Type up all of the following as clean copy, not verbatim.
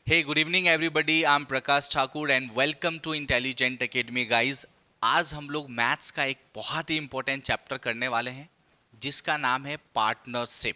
Hey, good evening everybody. I'm Prakash Thakur and welcome to Intelligent Academy guys. आज हम लोग maths का एक बहुत ही इंपॉर्टेंट चैप्टर करने वाले हैं जिसका नाम है पार्टनरशिप।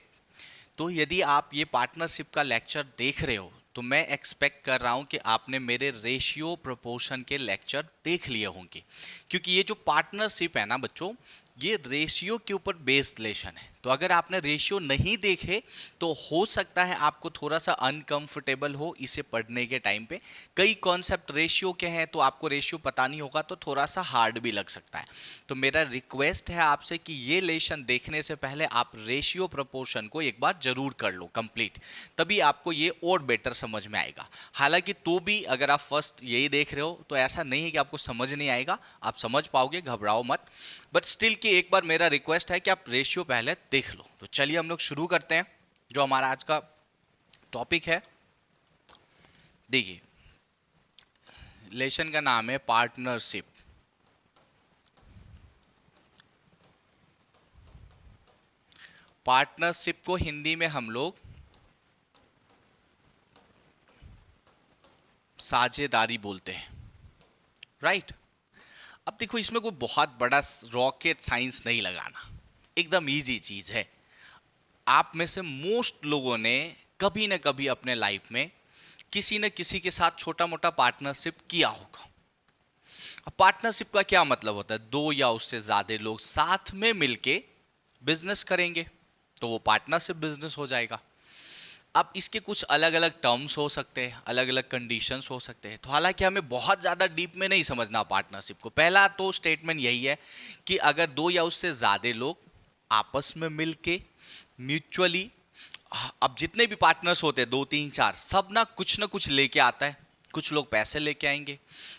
तो यदि आप ये पार्टनरशिप का लेक्चर देख रहे हो तो मैं एक्सपेक्ट कर रहा हूँ कि आपने मेरे रेशियो प्रोपोर्शन के लेक्चर देख लिए होंगे, क्योंकि ये जो पार्टनरशिप है ना बच्चों, ये रेशियो के ऊपर बेस्ड रिलेशन है। तो अगर आपने रेशियो नहीं देखे तो हो सकता है आपको थोड़ा सा अनकंफर्टेबल हो इसे पढ़ने के टाइम पे। कई कॉन्सेप्ट रेशियो के हैं तो आपको रेशियो पता नहीं होगा तो थोड़ा सा हार्ड भी लग सकता है। तो मेरा रिक्वेस्ट है आपसे कि ये लेसन देखने से पहले आप रेशियो प्रोपोर्शन को एक बार जरूर कर लो कंप्लीट, तभी आपको ये और बेटर समझ में आएगा। हालांकि तो भी अगर आप फर्स्ट यही देख रहे हो तो ऐसा नहीं है कि आपको समझ नहीं आएगा, आप समझ पाओगे, घबराओ मत। बट स्टिल कि एक बार मेरा रिक्वेस्ट है कि आप रेशियो पहले देख लो। तो चलिए हम लोग शुरू करते हैं जो हमारा आज का टॉपिक है। देखिए, लेसन का नाम है पार्टनरशिप। पार्टनरशिप को हिंदी में हम लोग साझेदारी बोलते हैं, राइट। अब देखो, इसमें कोई बहुत बड़ा रॉकेट साइंस नहीं लगाना, एकदम इजी चीज है। आप में से मोस्ट लोगों ने कभी ना कभी अपने लाइफ में किसी न किसी के साथ छोटा मोटा पार्टनरशिप किया होगा। अब पार्टनरशिप का क्या मतलब होता है? दो या उससे ज्यादा लोग साथ में मिलके बिजनेस करेंगे तो वो पार्टनरशिप बिजनेस हो जाएगा। अब इसके कुछ अलग अलग टर्म्स हो सकते हैं, अलग अलग कंडीशंस हो सकते हैं। तो हालांकि हमें बहुत ज़्यादा डीप में नहीं समझना पार्टनरशिप को। पहला तो स्टेटमेंट यही है कि अगर दो या उससे ज़्यादा लोग आपस में मिलके म्यूचुअली, अब जितने भी पार्टनर्स होते हैं, दो तीन चार, सब ना कुछ लेके आता है। कुछ लोग पैसे लेके आएंगे,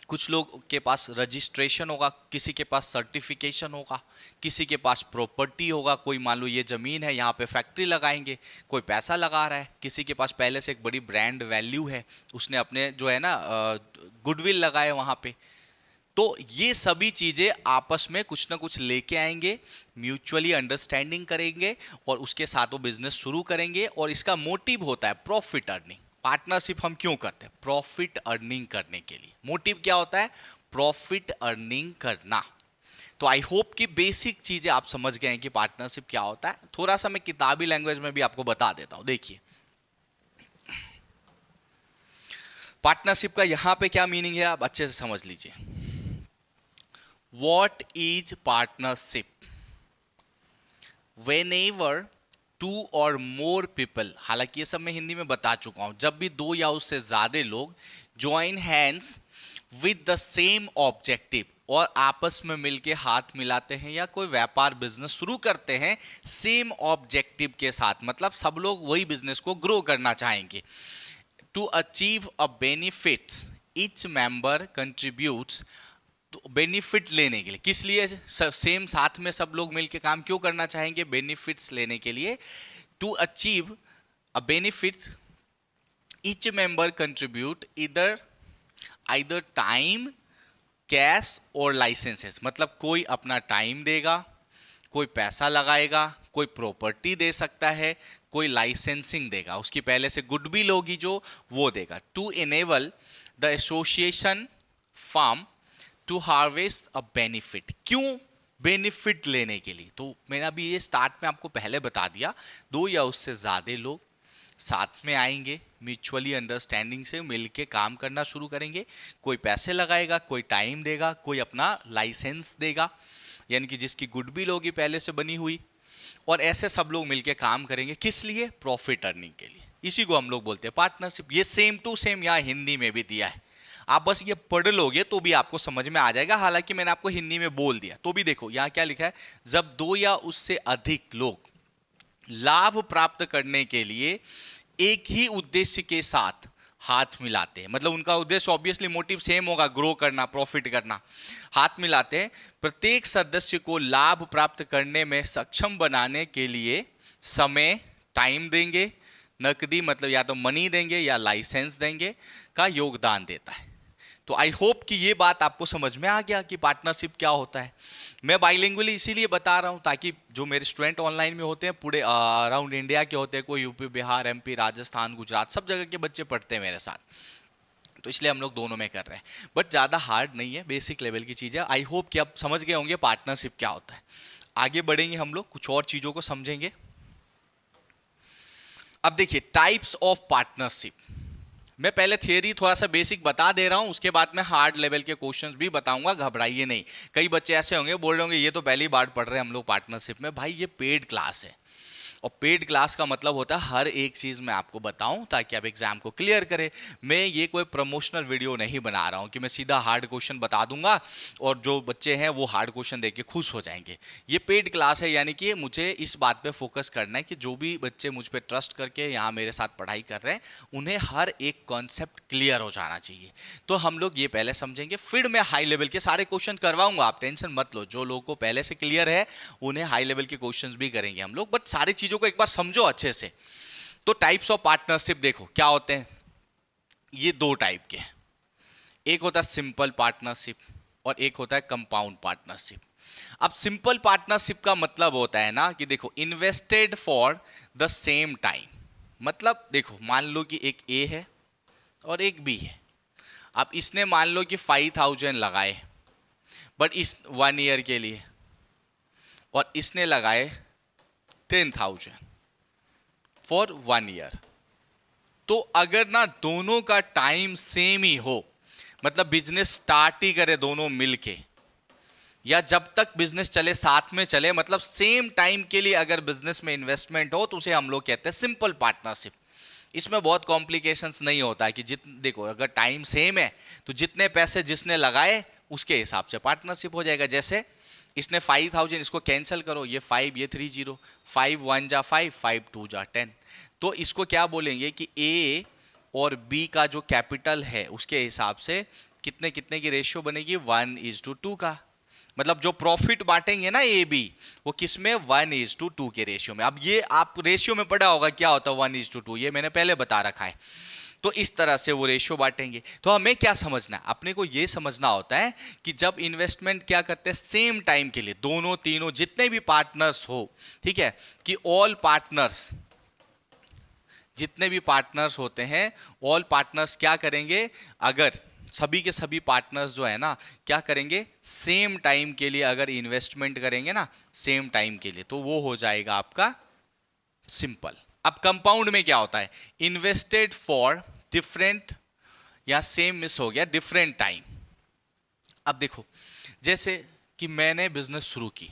कुछ लोग के पास रजिस्ट्रेशन होगा, किसी के पास सर्टिफिकेशन होगा, किसी के पास प्रॉपर्टी होगा। कोई मान लो ये ज़मीन है, यहाँ पे फैक्ट्री लगाएंगे, कोई पैसा लगा रहा है। किसी के पास पहले से एक बड़ी ब्रांड वैल्यू है, उसने अपने जो है ना गुडविल लगाए वहाँ पे। तो ये सभी चीज़ें आपस में कुछ ना कुछ लेके आएंगे, म्यूचुअली अंडरस्टैंडिंग करेंगे और उसके साथ वो बिजनेस शुरू करेंगे। और इसका मोटिव होता है प्रॉफिट अर्निंग। पार्टनरशिप हम क्यों करते हैं? प्रॉफिट अर्निंग करने के लिए। मोटिव क्या होता है? प्रॉफिट अर्निंग करना। तो आई होप कि बेसिक चीजें आप समझ गए हैं कि पार्टनरशिप क्या होता है। थोड़ा सा मैं किताबी लैंग्वेज में भी आपको बता देता हूं। देखिए, पार्टनरशिप का यहां पे क्या मीनिंग है आप अच्छे से समझ लीजिए। What is partnership? whenever two और मोर पीपल, हालांकि ये सब मैं हिंदी में बता चुका हूं, जब भी दो या उससे ज्यादा लोग join hands with the same objective, और आपस में मिलके हाथ मिलाते हैं या कोई व्यापार बिजनेस शुरू करते हैं सेम ऑब्जेक्टिव के साथ, मतलब सब लोग वही बिजनेस को ग्रो करना चाहेंगे। To achieve a benefits each member contributes, तो बेनिफिट लेने के लिए, किस लिए सेम साथ में सब लोग मिलकर काम क्यों करना चाहेंगे? बेनिफिट्स लेने के लिए। To achieve a benefit each member contribute either time, cash और लाइसेंसेस, मतलब कोई अपना टाइम देगा, कोई पैसा लगाएगा, कोई प्रॉपर्टी दे सकता है, कोई लाइसेंसिंग देगा, उसकी पहले से गुडविल होगी जो वो देगा। To enable the association firm to harvest a benefit, क्यों? बेनिफिट लेने के लिए। तो मैंने अभी ये स्टार्ट में आपको पहले बता दिया, दो या उससे ज्यादा लोग साथ में आएंगे, म्यूचुअली अंडरस्टैंडिंग से मिलके काम करना शुरू करेंगे। कोई पैसे लगाएगा, कोई टाइम देगा, कोई अपना लाइसेंस देगा, यानी कि जिसकी गुडविल होगी पहले से बनी हुई, और ऐसे सब लोग मिलके काम करेंगे। किस लिए? प्रॉफिट अर्निंग के लिए। इसी को हम लोग बोलते हैं पार्टनरशिप। ये सेम टू सेम यहाँ हिंदी में भी दिया है, आप बस ये पढ़ लोगे तो भी आपको समझ में आ जाएगा। हालांकि मैंने आपको हिंदी में बोल दिया, तो भी देखो यहाँ क्या लिखा है। जब दो या उससे अधिक लोग लाभ प्राप्त करने के लिए एक ही उद्देश्य के साथ हाथ मिलाते हैं, मतलब उनका उद्देश्य ऑब्वियसली मोटिव सेम होगा, ग्रो करना, प्रॉफिट करना। हाथ मिलाते हैं, प्रत्येक सदस्य को लाभ प्राप्त करने में सक्षम बनाने के लिए समय, टाइम देंगे, नकदी मतलब या तो मनी देंगे या लाइसेंस देंगे, का योगदान देता है। तो आई होप कि ये बात आपको समझ में आ गया कि पार्टनरशिप क्या होता है। मैं बाइलिंगुअली इसीलिए बता रहा हूँ ताकि जो मेरे स्टूडेंट ऑनलाइन में होते हैं पूरे अराउंड इंडिया के होते हैं, कोई यूपी, बिहार, एमपी, राजस्थान, गुजरात, सब जगह के बच्चे पढ़ते हैं मेरे साथ, तो इसलिए हम लोग दोनों में कर रहे हैं। बट ज़्यादा हार्ड नहीं है, बेसिक लेवल की चीज़ है। आई होप कि आप समझ गए होंगे पार्टनरशिप क्या होता है। आगे बढ़ेंगे हम लोग, कुछ और चीज़ों को समझेंगे। अब देखिए टाइप्स ऑफ पार्टनरशिप। मैं पहले थियरी थोड़ा सा बेसिक बता दे रहा हूं, उसके बाद मैं हार्ड लेवल के क्वेश्चंस भी बताऊंगा, घबराइए नहीं। कई बच्चे ऐसे होंगे बोल रहे होंगे ये तो पहली बार पढ़ रहे हैं हम लोग पार्टनरशिप में। भाई ये पेड क्लास है, और पेड क्लास का मतलब होता है हर एक चीज़ मैं आपको बताऊं ताकि आप एग्जाम को क्लियर करें। मैं ये कोई प्रमोशनल वीडियो नहीं बना रहा हूं कि मैं सीधा हार्ड क्वेश्चन बता दूंगा और जो बच्चे हैं वो हार्ड क्वेश्चन देख के खुश हो जाएंगे। ये पेड क्लास है, यानी कि मुझे इस बात पे फोकस करना है कि जो भी बच्चे मुझ पे ट्रस्ट करके यहाँ मेरे साथ पढ़ाई कर रहे हैं उन्हें हर एक कॉन्सेप्ट क्लियर हो जाना चाहिए। तो हम लोग ये पहले समझेंगे, फिर मैं हाई लेवल के सारे क्वेश्चन करवाऊंगा, आप टेंशन मत लो। जो लोगों को पहले से क्लियर है उन्हें हाई लेवल के क्वेश्चंस भी करेंगे हम लोग, बट सारी चीजों को एक बार समझो अच्छे से। तो टाइप्स ऑफ पार्टनरशिप देखो क्या होते हैं, ये दो टाइप के, एक होता है सिंपल पार्टनरशिप और एक होता है कंपाउंड पार्टनरशिप। अब सिंपल पार्टनरशिप का मतलब होता है ना कि देखो invested for the same time. मतलब देखो मान लो कि एक ए है और एक बी है। अब इसने मान लो कि 5,000 लगाए बट इस 1 ईयर के लिए, और इसने लगाए 10,000 फॉर 1 ईयर। तो अगर ना दोनों का टाइम सेम ही हो, मतलब बिजनेस स्टार्ट ही करे दोनों मिलके, या जब तक बिजनेस चले साथ में चले, मतलब सेम टाइम के लिए अगर बिजनेस में इन्वेस्टमेंट हो, तो उसे हम लोग कहते हैं सिंपल पार्टनरशिप। इसमें बहुत कॉम्प्लिकेशंस नहीं होता है कि देखो अगर टाइम सेम है तो जितने पैसे जिसने लगाए उसके हिसाब से पार्टनरशिप हो जाएगा। जैसे इसने 5,000, इसको कैंसिल करो, ये 5 ये 3 0, 5 1 जा 5, 5 2 जा 10। तो इसको क्या बोलेंगे कि ए और बी का जो कैपिटल है उसके हिसाब से कितने कितने की रेशियो बनेगी, 1:2 का। मतलब जो प्रॉफिट बांटेंगे ना ए बी, वो किस में, 1:2 के रेशियो में। अब ये आप रेशियो में पढ़ा होगा क्या होता है 1:2, ये मैंने पहले बता रखा है। तो इस तरह से वो रेशियो बांटेंगे। तो हमें क्या समझना है, अपने को ये समझना होता है कि जब इन्वेस्टमेंट क्या करते हैं सेम टाइम के लिए, दोनों तीनों जितने भी पार्टनर्स हो, ठीक है, कि ऑल पार्टनर्स, जितने भी पार्टनर्स होते हैं ऑल पार्टनर्स क्या करेंगे, अगर सभी के सभी पार्टनर्स जो है ना क्या करेंगे, सेम टाइम के लिए अगर इन्वेस्टमेंट करेंगे ना सेम टाइम के लिए, तो वो हो जाएगा आपका सिंपल। अब कंपाउंड में क्या होता है, इन्वेस्टेड फॉर डिफरेंट, या सेम मिस हो गया, डिफरेंट टाइम। अब देखो जैसे कि मैंने बिजनेस शुरू की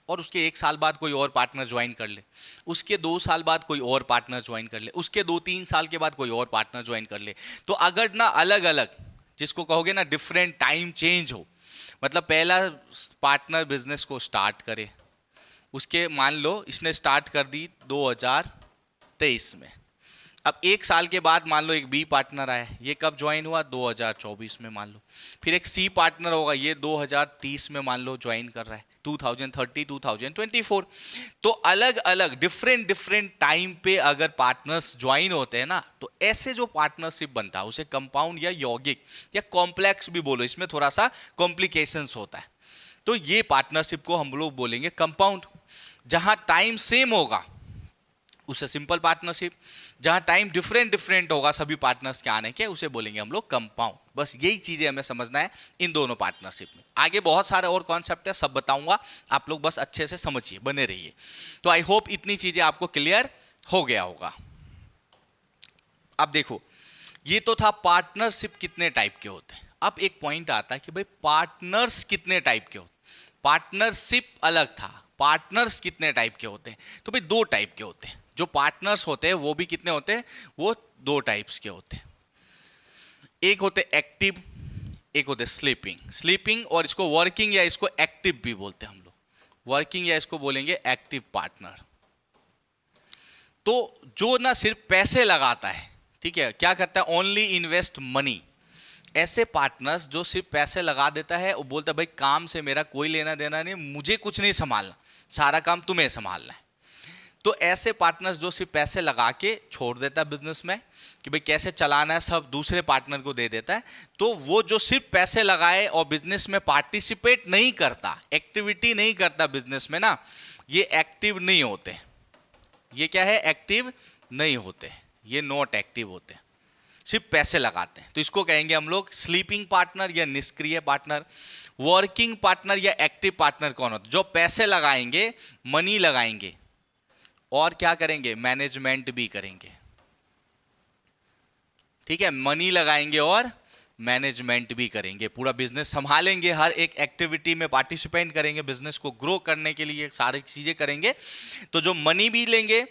और उसके 1 साल बाद कोई और पार्टनर ज्वाइन कर ले, उसके 2 साल बाद कोई और पार्टनर ज्वाइन कर ले, उसके 2-3 साल के बाद कोई और पार्टनर ज्वाइन कर ले। तो अगर ना अलग अलग, जिसको कहोगे ना डिफरेंट टाइम चेंज हो, मतलब पहला पार्टनर बिजनेस को स्टार्ट करे, उसके मान लो इसने स्टार्ट कर दी 2023 में, अब 1 साल के बाद मान लो एक बी पार्टनर आया, ये कब ज्वाइन हुआ, 2024 में मान लो। फिर एक सी पार्टनर होगा, ये 2030 में मान लो ज्वाइन कर रहा है, 2030 2024। तो अलग अलग डिफरेंट टाइम पे अगर पार्टनर्स ज्वाइन होते हैं ना, तो ऐसे जो पार्टनरशिप बनता है उसे कंपाउंड या यौगिक या कॉम्प्लेक्स भी बोलो, इसमें थोड़ा सा कॉम्प्लिकेशंस होता है। तो ये पार्टनरशिप को हम लोग बोलेंगे कंपाउंड। जहां टाइम सेम होगा उसे सिंपल पार्टनरशिप, जहां टाइम डिफरेंट होगा सभी पार्टनर्स के आने के, उसे बोलेंगे हम लोग कंपाउंड। बस यही चीजें हमें समझना है इन दोनों पार्टनरशिप में। आगे बहुत सारे और कॉन्सेप्ट है, सब बताऊंगा, आप लोग बस अच्छे से समझिए, बने रहिए। तो आई होप इतनी चीजें आपको क्लियर हो गया होगा। अब देखो ये तो था पार्टनरशिप कितने टाइप के होते हैं। अब एक पॉइंट आता है कि भाई पार्टनर्स कितने टाइप के होते हैं। पार्टनरशिप अलग था, पार्टनर्स कितने टाइप के होते हैं, तो भाई 2 टाइप के होते हैं। जो पार्टनर्स होते हैं वो भी कितने होते हैं, वो 2 टाइप्स के होते हैं। एक होते एक्टिव, एक होते स्लीपिंग, और इसको वर्किंग या इसको एक्टिव भी बोलते हैं हम लोग, वर्किंग या इसको बोलेंगे एक्टिव पार्टनर। तो जो ना सिर्फ पैसे लगाता है, ठीक है, क्या करता है, ओनली इन्वेस्ट मनी, ऐसे पार्टनर्स जो सिर्फ पैसे लगा देता है, वो बोलता है भाई काम से मेरा कोई लेना देना नहीं, मुझे कुछ नहीं संभालना, सारा काम तुम्हें संभालना है। तो ऐसे पार्टनर्स जो सिर्फ पैसे लगा के छोड़ देता है बिजनेस में कि भाई कैसे चलाना है सब दूसरे पार्टनर को दे देता है, तो वो जो सिर्फ पैसे लगाए और बिजनेस में पार्टिसिपेट नहीं करता, एक्टिविटी नहीं करता बिजनेस में ना, ये एक्टिव नहीं होते। ये क्या है? एक्टिव नहीं होते, ये नॉट एक्टिव होते, सिर्फ पैसे लगाते हैं। तो इसको कहेंगे हम लोग स्लीपिंग पार्टनर या निष्क्रिय पार्टनर। वर्किंग पार्टनर या एक्टिव पार्टनर कौन होता है? जो पैसे लगाएंगे, मनी लगाएंगे और क्या करेंगे? मैनेजमेंट भी करेंगे। ठीक है, मनी लगाएंगे और मैनेजमेंट भी करेंगे, पूरा बिजनेस संभालेंगे, हर एक एक्टिविटी में पार्टिसिपेट करेंगे, बिजनेस को ग्रो करने के लिए सारी चीजें करेंगे। तो जो मनी भी लेंगे,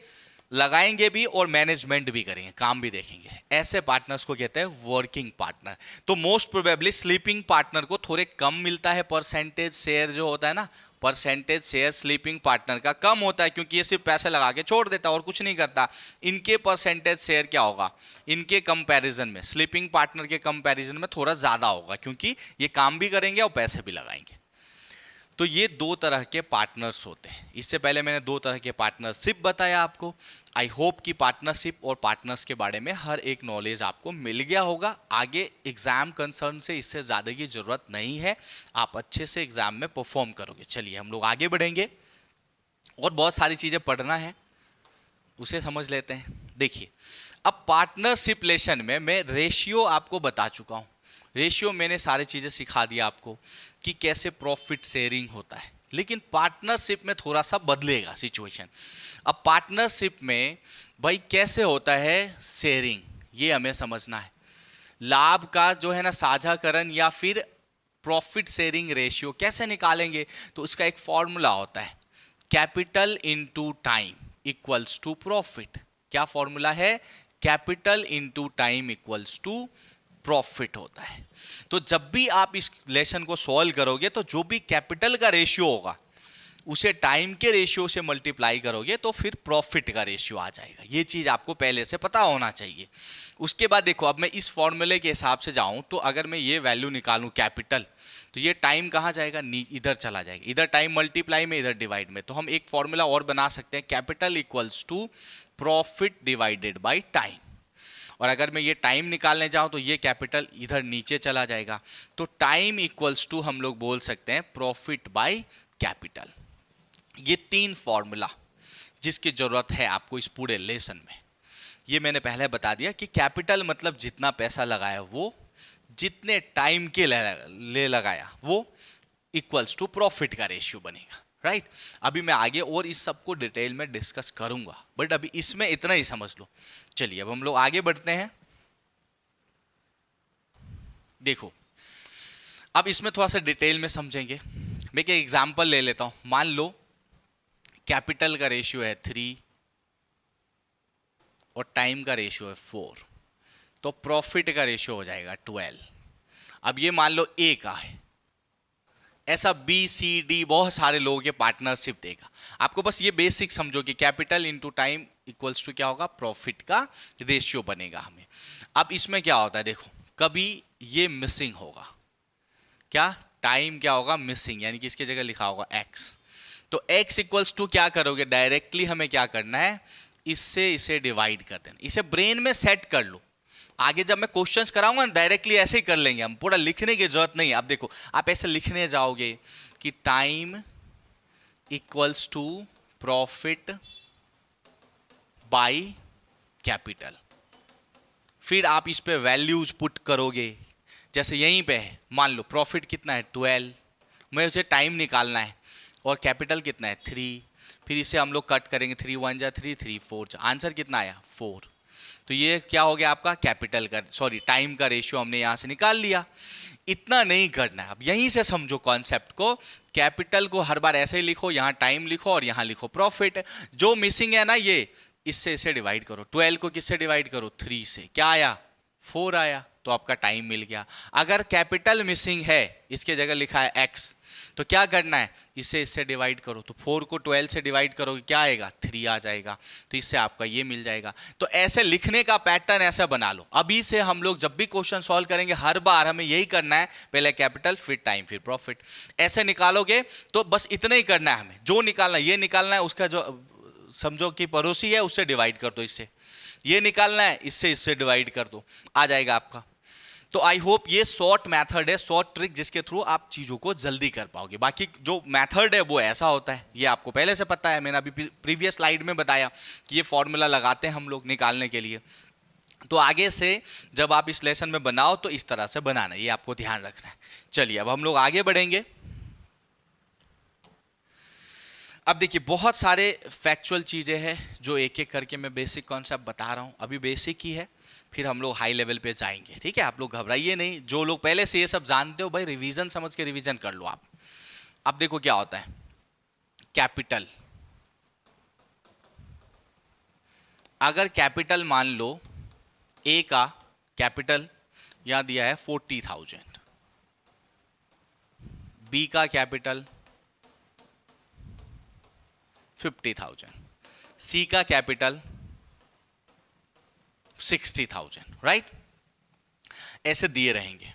लगाएंगे भी और मैनेजमेंट भी करेंगे, काम भी देखेंगे, ऐसे पार्टनर्स को कहते हैं वर्किंग पार्टनर। तो मोस्ट प्रोबेबली स्लीपिंग पार्टनर को थोड़े कम मिलता है परसेंटेज शेयर, जो होता है ना परसेंटेज शेयर स्लीपिंग पार्टनर का कम होता है, क्योंकि ये सिर्फ पैसे लगा के छोड़ देता है और कुछ नहीं करता। इनके परसेंटेज शेयर क्या होगा? इनके कंपैरिजन में, स्लीपिंग पार्टनर के कंपैरिजन में थोड़ा ज्यादा होगा, क्योंकि ये काम भी करेंगे और पैसे भी लगाएंगे। तो ये दो तरह के पार्टनर्स होते हैं। इससे पहले मैंने दो तरह के पार्टनरशिप बताया आपको। आई होप कि पार्टनरशिप और पार्टनर्स के बारे में हर एक नॉलेज आपको मिल गया होगा। आगे एग्जाम कंसर्न से इससे ज़्यादा की ज़रूरत नहीं है, आप अच्छे से एग्जाम में परफॉर्म करोगे। चलिए हम लोग आगे बढ़ेंगे और बहुत सारी चीज़ें पढ़ना है, उसे समझ लेते हैं। देखिए, अब पार्टनरशिप रिलेशन में मैं रेशियो आपको बता चुका हूँ। रेशियो मैंने सारी चीज़ें सिखा दिया आपको कि कैसे प्रॉफिट शेयरिंग होता है, लेकिन पार्टनरशिप में थोड़ा सा बदलेगा सिचुएशन। अब पार्टनरशिप में भाई कैसे होता है शेयरिंग, ये हमें समझना है। लाभ का जो है ना साझाकरण या फिर प्रॉफिट शेयरिंग रेशियो कैसे निकालेंगे? तो इसका एक फॉर्मूला होता है, capital into time equals to profit. क्या फॉर्मूला है? Capital into time equals to profit होता है। तो जब भी आप इस लेसन को सॉल्व करोगे तो जो भी कैपिटल का रेशियो होगा उसे टाइम के रेशियो से मल्टीप्लाई करोगे तो फिर प्रॉफिट का रेशियो आ जाएगा। ये चीज आपको पहले से पता होना चाहिए। उसके बाद देखो, अब मैं इस फॉर्मूले के हिसाब से जाऊं तो अगर मैं ये वैल्यू निकालूं कैपिटल, तो ये टाइम कहाँ जाएगा? इधर चला जाएगा, इधर टाइम मल्टीप्लाई में, इधर डिवाइड में। तो हम एक फॉर्मूला और बना सकते हैं, capital equals to profit divided by time. और अगर मैं ये टाइम निकालने जाऊं तो ये कैपिटल इधर नीचे चला जाएगा, तो टाइम इक्वल्स टू हम लोग बोल सकते हैं प्रॉफिट बाय कैपिटल। ये तीन फॉर्मूला जिसकी जरूरत है आपको इस पूरे लेसन में। ये मैंने पहले बता दिया कि कैपिटल मतलब जितना पैसा लगाया वो, जितने टाइम के ले लगाया वो, इक्वल्स टू प्रॉफिट का रेशियो बनेगा, राइट। अभी मैं आगे और इस सब को डिटेल में डिस्कस करूंगा, बट अभी इसमें इतना ही समझ लो। चलिए अब हम लोग आगे बढ़ते हैं। देखो, अब इसमें थोड़ा सा डिटेल में समझेंगे। मैं एक एग्जांपल ले लेता हूं। मान लो कैपिटल का रेशियो है 3 और टाइम का रेशियो है 4, तो प्रॉफिट का रेशियो हो जाएगा 12। अब ये मान लो ए का है, ऐसा बी सी डी बहुत सारे लोगों के पार्टनरशिप देगा। आपको बस ये बेसिक समझो कि capital into time equals to क्या होगा? प्रॉफिट का रेशियो बनेगा हमें। अब इसमें क्या होता है, देखो कभी ये मिसिंग होगा, क्या टाइम क्या होगा? मिसिंग, यानी कि इसकी जगह लिखा होगा एक्स। तो x इक्वल्स टू क्या करोगे? डायरेक्टली हमें क्या करना है? इससे इसे डिवाइड कर देना। इसे ब्रेन में सेट कर लो, आगे जब मैं क्वेश्चंस कराऊंगा डायरेक्टली ऐसे ही कर लेंगे हम, पूरा लिखने की जरूरत नहीं है। अब देखो, आप ऐसे लिखने जाओगे कि time equals to profit by capital, फिर आप इस पे वैल्यूज पुट करोगे। जैसे यहीं पे है, मान लो प्रॉफिट कितना है 12, मैं उसे टाइम निकालना है, और कैपिटल कितना है 3, फिर इसे हम लोग कट करेंगे, 3 1 जा 3, 3 4 जा, आंसर कितना आया 4। तो ये क्या हो गया आपका? कैपिटल का, सॉरी टाइम का रेशियो हमने यहाँ से निकाल लिया। इतना नहीं करना है, अब यहीं से समझो कॉन्सेप्ट को। कैपिटल को हर बार ऐसे ही लिखो, यहाँ टाइम लिखो और यहाँ लिखो प्रॉफिट। जो मिसिंग है ना, ये इससे इसे डिवाइड करो। 12 को किससे डिवाइड करो? 3 से, क्या आया? 4 आया, तो आपका टाइम मिल गया। अगर कैपिटल मिसिंग है, इसके जगह लिखा है एक्स, तो क्या करना है? इसे इससे डिवाइड करो। तो 4 को 12 से डिवाइड करोगे, क्या आएगा? 3 आ जाएगा। तो इससे आपका ये मिल जाएगा। तो ऐसे लिखने का पैटर्न ऐसा बना लो। अभी से हम लोग जब भी क्वेश्चन सॉल्व करेंगे, हर बार हमें यही करना है, पहले कैपिटल फिर टाइम फिर प्रॉफिट। ऐसे निकालोगे तो बस इतना ही करना है हमें। जो निकालना है ये निकालना है, उसका जो समझो कि पड़ोसी है उससे डिवाइड कर दो, इससे ये निकालना है, इससे डिवाइड कर दो, आ जाएगा आपका। तो आई होप ये शॉर्ट मेथड है, शॉर्ट ट्रिक, जिसके थ्रू आप चीजों को जल्दी कर पाओगे। बाकी जो मेथड है वो ऐसा होता है, ये आपको पहले से पता है, मैंने अभी प्रीवियस स्लाइड में बताया कि ये फॉर्मूला लगाते हैं हम लोग निकालने के लिए। तो आगे से जब आप इस लेसन में बनाओ तो इस तरह से बनाना है, ये आपको ध्यान रखना है। चलिए अब हम लोग आगे बढ़ेंगे। अब देखिए बहुत सारे फैक्चुअल चीजें हैं जो एक एक करके मैं बेसिक कॉन्सेप्ट बता रहा हूं, अभी बेसिक ही है, फिर हम लोग हाई लेवल पे जाएंगे, ठीक है। आप लोग घबराइए नहीं, जो लोग पहले से ये सब जानते हो भाई रिवीजन समझ के रिवीजन कर लो आप। अब देखो क्या होता है, कैपिटल, अगर कैपिटल मान लो ए का कैपिटल यहां दिया है 40,000, बी का कैपिटल 50,000, सी का कैपिटल 60,000, राइट, ऐसे दिए रहेंगे।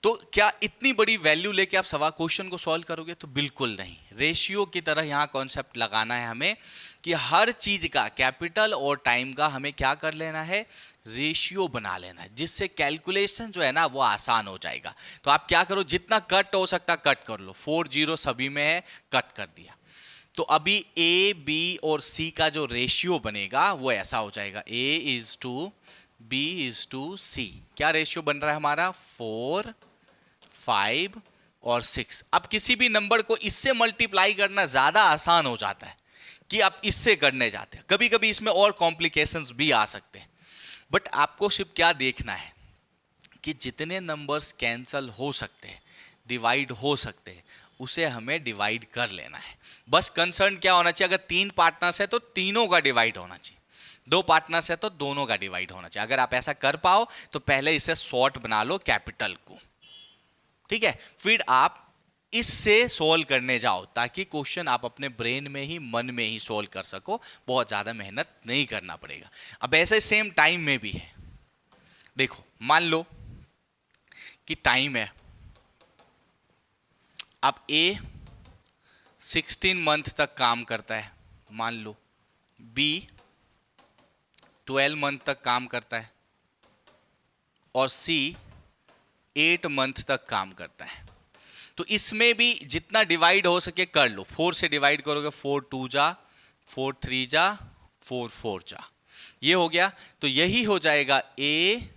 तो क्या इतनी बड़ी वैल्यू लेके आप सवाल क्वेश्चन को सॉल्व करोगे? तो बिल्कुल नहीं। रेशियो की तरह यहां कॉन्सेप्ट लगाना है हमें कि हर चीज का कैपिटल और टाइम का हमें क्या कर लेना है, रेशियो बना लेना है, जिससे कैलकुलेशन जो है ना वो आसान हो जाएगा। तो आप क्या करो, जितना कट हो सकता कट कर लो, 4 0 सभी में है, कट कर दिया। तो अभी ए बी और सी का जो रेशियो बनेगा वो ऐसा हो जाएगा, A is to B is to C. क्या रेशियो बन रहा है हमारा, 4 5 और 6। अब किसी भी नंबर को इससे मल्टीप्लाई करना ज्यादा आसान हो जाता है कि आप इससे करने जाते हैं। कभी कभी इसमें और कॉम्प्लिकेशंस भी आ सकते हैं, बट आपको सिर्फ क्या देखना है कि जितने नंबर्स कैंसल हो सकते हैं, डिवाइड हो सकते हैं, उसे हमें डिवाइड कर लेना है। बस कंसर्न क्या होना चाहिए, अगर 3 पार्टनर्स है तो तीनों का डिवाइड होना चाहिए, 2 पार्टनर्स है तो दोनों का डिवाइड होना चाहिए। अगर आप ऐसा कर पाओ तो पहले इसे शॉर्ट बना लो कैपिटल को, ठीक है, फिर आप इससे सोल्व करने जाओ ताकि क्वेश्चन आप अपने ब्रेन में ही, मन में ही सोल्व कर सको, बहुत ज्यादा मेहनत नहीं करना पड़ेगा। अब ऐसे सेम टाइम में भी है, देखो मान लो कि टाइम है, अब ए 16 मंथ तक काम करता है, मान लो बी 12 मंथ तक काम करता है और सी 8 मंथ तक काम करता है। तो इसमें भी जितना डिवाइड हो सके कर लो, 4 से डिवाइड करोगे, 4 2 जा, 4 3 जा, 4 4 जा, ये हो गया। तो यही हो जाएगा ए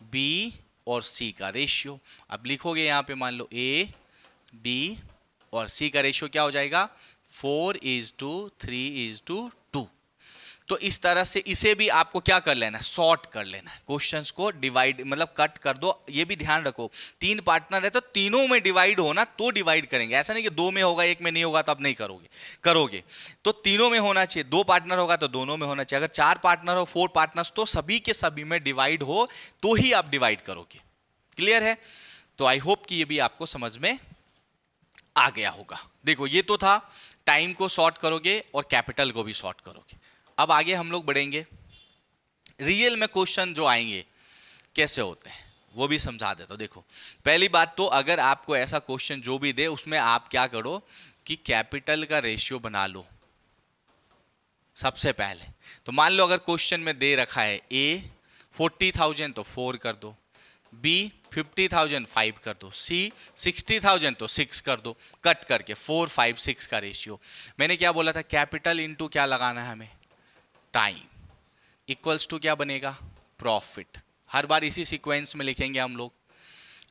बी और सी का रेशियो। अब लिखोगे यहां पे, मान लो ए बी और सी का रेशियो क्या हो जाएगा, 4:3:2। तो इस तरह से इसे भी आपको क्या कर लेना है, सॉर्ट कर लेना है, क्वेश्चंस को डिवाइड मतलब कट कर दो। ये भी ध्यान रखो 3 पार्टनर है तो तीनों में डिवाइड होना तो डिवाइड करेंगे, ऐसा नहीं कि 2 में होगा 1 में नहीं होगा तो आप नहीं करोगे तो तीनों में होना चाहिए। 2 पार्टनर होगा तो दोनों में होना चाहिए। अगर 4 पार्टनर हो, 4 पार्टनर्स, तो सभी के सभी में डिवाइड हो तो ही आप डिवाइड करोगे। क्लियर है? तो आई होप कि ये भी आपको समझ में आ गया होगा। देखो ये तो था, टाइम को सॉर्ट करोगे और कैपिटल को भी सॉर्ट करोगे। अब आगे हम लोग बढ़ेंगे, रियल में क्वेश्चन जो आएंगे कैसे होते हैं वो भी समझा देता हूं। देखो पहली बात तो, अगर आपको ऐसा क्वेश्चन जो भी दे उसमें आप क्या करो कि कैपिटल का रेशियो बना लो सबसे पहले। तो मान लो अगर क्वेश्चन में दे रखा है ए 40,000 तो 4 कर दो, बी 50,000 5 कर दो, सी 60,000 तो 6 कर दो, कट करके 4 5 6 का रेशियो। मैंने क्या बोला था, कैपिटल इंटू क्या लगाना है हमें, टाइम, इक्वल्स टू क्या बनेगा, प्रॉफिट। हर बार इसी सीक्वेंस में लिखेंगे हम लोग।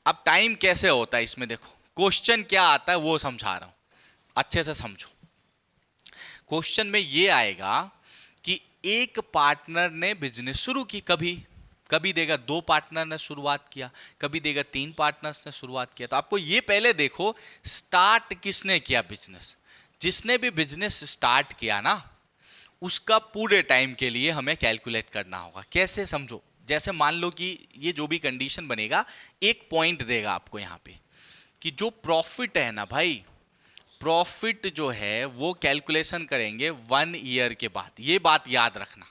अब टाइम कैसे होता है इसमें, देखो क्वेश्चन क्या आता है वो समझा रहा हूं, अच्छे से समझो। क्वेश्चन में ये आएगा कि एक पार्टनर ने बिजनेस शुरू की, कभी देगा 2 पार्टनर ने शुरुआत किया, कभी देगा 3 पार्टनर्स ने शुरुआत किया। तो आपको ये पहले देखो स्टार्ट किसने किया बिजनेस। जिसने भी बिजनेस स्टार्ट किया ना, उसका पूरे टाइम के लिए हमें कैलकुलेट करना होगा। कैसे समझो, जैसे मान लो कि ये जो भी कंडीशन बनेगा, एक पॉइंट देगा आपको यहाँ पे कि जो प्रॉफिट है ना भाई, प्रॉफिट जो है वो कैलकुलेशन करेंगे 1 ईयर के बाद। ये बात याद रखना,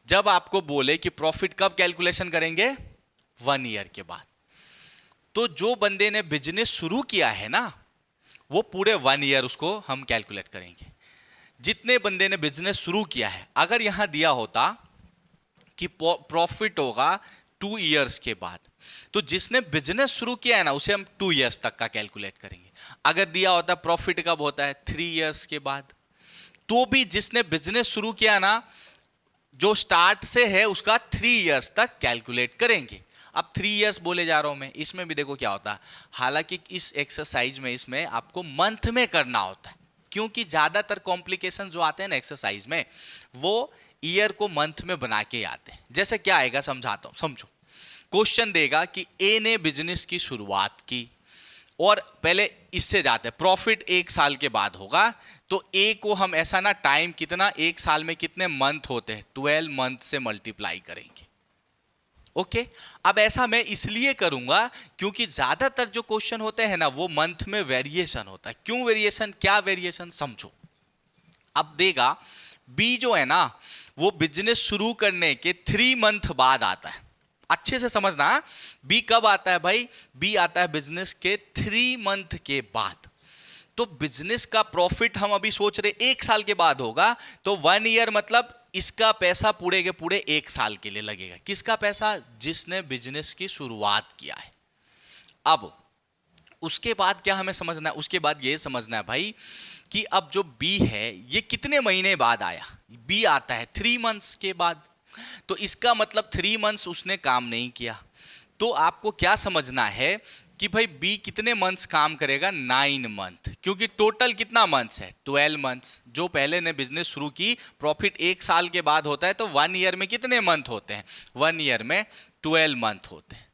जब आपको बोले कि प्रॉफिट कब कैलकुलेशन करेंगे, 1 ईयर के बाद। तो जो बंदे ने बिजनेस शुरू किया है ना, वो पूरे 1 ईयर उसको हम कैलकुलेट करेंगे। जितने बंदे ने बिजनेस शुरू किया है, अगर यहां दिया होता कि प्रॉफिट होगा 2 इयर्स के बाद, तो जिसने बिजनेस शुरू किया है ना उसे हम 2 इयर्स तक का कैलकुलेट करेंगे। अगर दिया होता प्रॉफिट कब होता है 3 इयर्स के बाद, तो भी जिसने बिजनेस शुरू किया ना जो स्टार्ट से है उसका 3 इयर्स तक कैलकुलेट करेंगे। अब 3 इयर्स बोले जा रहा हूं मैं, इसमें भी देखो क्या होता है, हालांकि इस एक्सरसाइज में इसमें आपको मंथ में करना होता है, क्योंकि ज्यादातर कॉम्प्लिकेशन जो आते हैं ना एक्सरसाइज में वो ईयर को मंथ में बना के आते हैं। जैसे क्या आएगा समझाता हूं, समझो। क्वेश्चन देगा कि ए ने बिजनेस की शुरुआत की और पहले इससे जाते हैं, प्रॉफिट 1 साल के बाद होगा, तो ए को हम ऐसा ना टाइम कितना, 1 साल में कितने मंथ होते हैं 12 मंथ से मल्टीप्लाई करेंगे। ओके अब ऐसा मैं इसलिए करूंगा क्योंकि ज्यादातर जो क्वेश्चन होते हैं ना वो मंथ में वेरिएशन होता है। क्यों वेरिएशन, क्या वेरिएशन समझो। अब देगा बी जो है ना वो बिजनेस शुरू करने के 3 मंथ बाद आता है। अच्छे से समझना, बी कब आता है भाई, बी आता है बिजनेस के 3 मंथ के बाद। तो बिजनेस का प्रॉफिट हम अभी सोच रहे 1 साल के बाद होगा, तो 1 ईयर मतलब इसका पैसा पूरे के पूरे 1 साल के लिए लगेगा। किसका पैसा, जिसने बिजनेस की शुरुआत किया है। अब उसके बाद क्या हमें समझना है, उसके बाद ये समझना है भाई कि अब जो बी है ये कितने महीने बाद आया, बी आता है 3 मंथ्स के बाद, तो इसका मतलब 3 मंथ्स उसने काम नहीं किया। तो आपको क्या समझना है कि भाई बी कितने मंथ्स काम करेगा, 9 मंथ, क्योंकि टोटल कितना मंथ्स है 12 मंथ्स। जो पहले ने बिजनेस शुरू की, प्रॉफिट 1 साल के बाद होता है, तो 1 ईयर में कितने मंथ होते हैं, 1 ईयर में 12 मंथ होते हैं।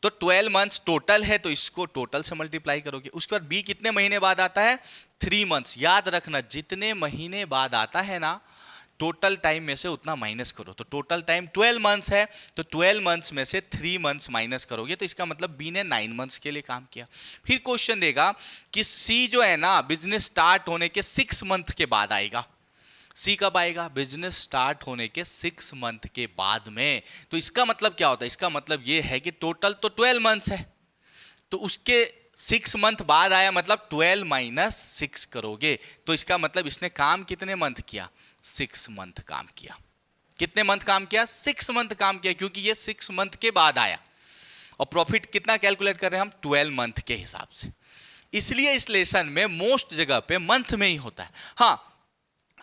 तो 12 मंथ्स टोटल है, तो इसको टोटल से मल्टीप्लाई करोगे। उसके बाद बी कितने महीने बाद आता है, 3 मंथ्स। याद रखना जितने महीने बाद आता है ना टोटल टाइम में से उतना माइनस करो, तो टोटल टाइम 12 मंथ्स है, तो 12 मंथ्स में से 3 मंथ्स माइनस करोगे, तो इसका मतलब बी ने 9 मंथ्स के लिए काम किया। फिर क्वेश्चन देगा कि सी जो है ना बिजनेस स्टार्ट होने के 6 मंथ के बाद आएगा। सी कब आएगा, बिजनेस स्टार्ट होने के 6 मंथ के बाद में। तो इसका मतलब क्या होता है, इसका मतलब ये है कि टोटल तो 12 मंथ्स है, तो उसके 6 मंथ बाद आया, मतलब 12 माइनस 6 करोगे, तो इसका मतलब इसने काम कितने मंथ किया, 6 मंथ काम किया। कितने मंथ काम किया, 6 मंथ काम किया, क्योंकि ये 6 मंथ के बाद आया। और प्रॉफिट कितना कैलकुलेट कर रहे हैं हम, 12 मंथ के हिसाब से। इसलिए इस लेसन में मोस्ट जगह पे मंथ में ही होता है। हाँ,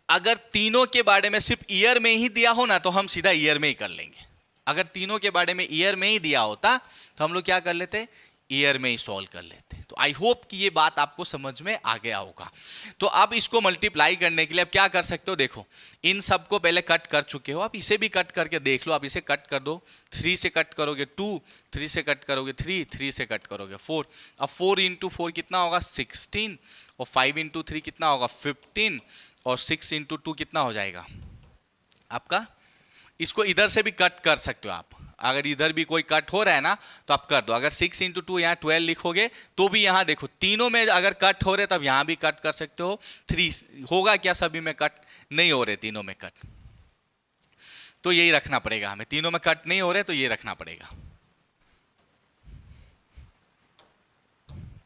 अगर तीनों के बारे में सिर्फ ईयर में ही दिया हो ना तो हम सीधा ईयर में ही कर लेंगे। अगर तीनों के बारे में ईयर में ही दिया होता तो हम लोग क्या कर लेते, ईयर में ही सॉल्व कर लेते। तो आई होप कि ये बात आपको समझ में आ गया होगा। तो अब इसको मल्टीप्लाई करने के लिए अब क्या कर सकते हो, देखो इन सबको पहले कट कर चुके हो, आप इसे भी कट करके देख लो। आप इसे कट कर दो, 3 से कट करोगे 2, 3 से कट करोगे 3, 3 से कट करोगे 4। अब 4 इंटू 4 कितना होगा 16, और 5 इंटू 3 कितना होगा 15, और 6 इंटू 2 कितना हो जाएगा आपका। इसको इधर से भी कट कर सकते हो आप, अगर इधर भी कोई कट हो रहा है ना तो आप कर दो। अगर 6 इंटू 2 यहाँ 12 लिखोगे तो भी यहाँ देखो तीनों में अगर कट हो रहे तब यहाँ भी कट कर सकते हो। 3 होगा क्या, सभी में कट नहीं हो रहे, तीनों में कट, तो यही रखना पड़ेगा हमें। तीनों में कट नहीं हो रहे तो ये रखना पड़ेगा,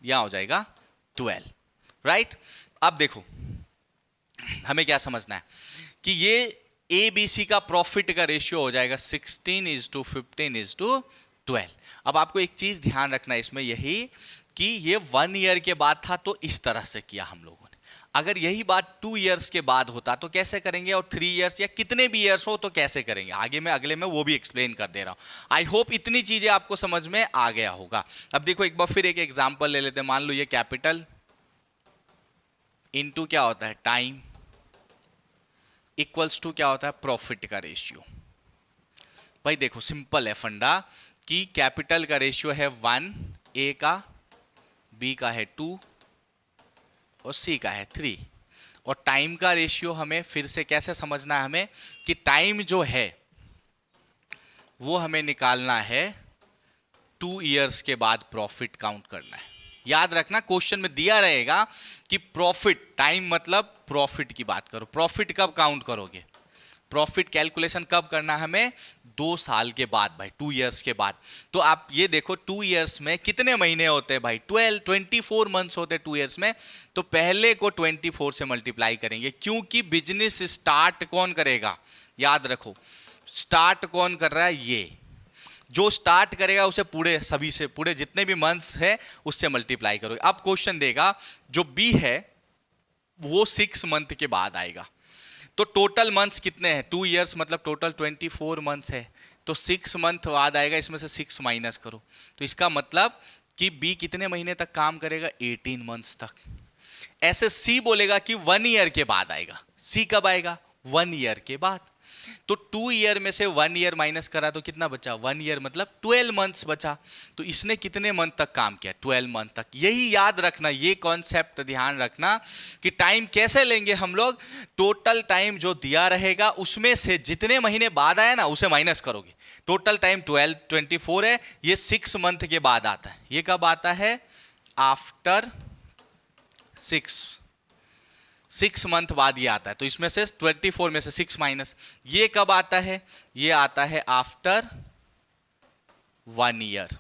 यहाँ हो जाएगा 12, राइट। अब देखो हमें क्या समझना है कि ये ए बी सी का प्रॉफिट का रेशियो हो जाएगा 16:15:12। अब आपको एक चीज ध्यान रखना है इसमें, यही कि ये 1 ईयर के बाद था तो इस तरह से किया हम लोगों ने। अगर यही बात 2 इयर्स के बाद होता तो कैसे करेंगे, और 3 इयर्स या कितने भी इयर्स हो तो कैसे करेंगे, आगे मैं अगले में वो भी एक्सप्लेन कर दे रहा हूं। आई होप इतनी चीजें आपको समझ में आ गया होगा। अब देखो एक बार फिर एक एग्जाम्पल ले लेते हैं। मान लो ये कैपिटल इनटू क्या होता है टाइम इक्वल्स टू क्या होता है प्रॉफिट का रेशियो। भाई देखो सिंपल है फंडा कि कैपिटल का रेशियो है 1, ए का, बी का है 2 और सी का है 3। और टाइम का रेशियो हमें फिर से कैसे समझना है, हमें कि टाइम जो है वो हमें निकालना है 2 इयर्स के बाद प्रॉफिट काउंट करना है। याद रखना क्वेश्चन में दिया रहेगा कि प्रॉफिट, टाइम मतलब प्रॉफिट की बात करो। प्रॉफिट कब काउंट करोगे, प्रॉफिट कैलकुलेशन कब करना है हमें? 2 साल के बाद भाई, 2 इयर्स के बाद। तो आप ये देखो 2 इयर्स में कितने महीने होते हैं भाई? 24 मंथ्स होते हैं 2 इयर्स में। तो पहले को 24 से मल्टीप्लाई करेंगे, क्योंकि बिजनेस स्टार्ट कौन करेगा? याद रखो, स्टार्ट कौन कर रहा है? ये जो स्टार्ट करेगा उसे पूरे सभी से, पूरे जितने भी मंथ्स है उससे मल्टीप्लाई करोगे। अब क्वेश्चन देगा जो बी है वो 6 मंथ के बाद आएगा। तो टोटल मंथ्स कितने हैं? 2 इयर्स मतलब टोटल 24 मंथ्स है। तो 6 मंथ बाद आएगा, इसमें से 6 माइनस करो। तो इसका मतलब कि बी कितने महीने तक काम करेगा? 18 मंथ्स तक। ऐसे सी बोलेगा कि 1 ईयर के बाद आएगा। सी कब आएगा? 1 ईयर के बाद। तो 2 ईयर में से 1 ईयर माइनस करा तो कितना बचा? 1 ईयर मतलब 12 मंथ्स बचा। तो इसने कितने मंथ तक काम किया? 12 मंथ तक। यही याद रखना, ये कॉन्सेप्ट ध्यान रखना कि टाइम कैसे लेंगे हम लोग? टोटल टाइम जो दिया रहेगा उसमें से जितने महीने बाद आया ना उसे माइनस करोगे। टोटल टाइम 24 है, ये 6 मंथ के बाद आता है। ये कब आता है? आफ्टर 6 मंथ बाद ये आता है। तो इसमें से 24 में से 6 माइनस, ये कब आता है? ये आता है आफ्टर 1 ईयर,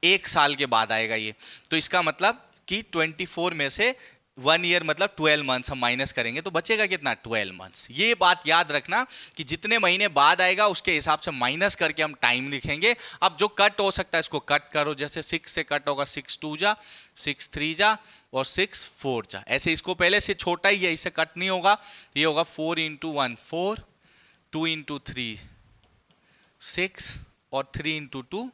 1 साल के बाद आएगा ये। तो इसका मतलब कि 24 में से 1 ईयर मतलब 12 मंथ्स हम माइनस करेंगे तो बचेगा कितना? 12 मंथ्स। ये बात याद रखना कि जितने महीने बाद आएगा उसके हिसाब से माइनस करके हम टाइम लिखेंगे। अब जो कट हो सकता है इसको कट करो, जैसे 6 से कट होगा 6 2 जा, 6 3 जा और 6 4 जा। ऐसे इसको पहले से छोटा ही है, इससे कट नहीं होगा। ये होगा 4 इंटू 1 4, 2 इंटू 3 6 और 3 इंटू 2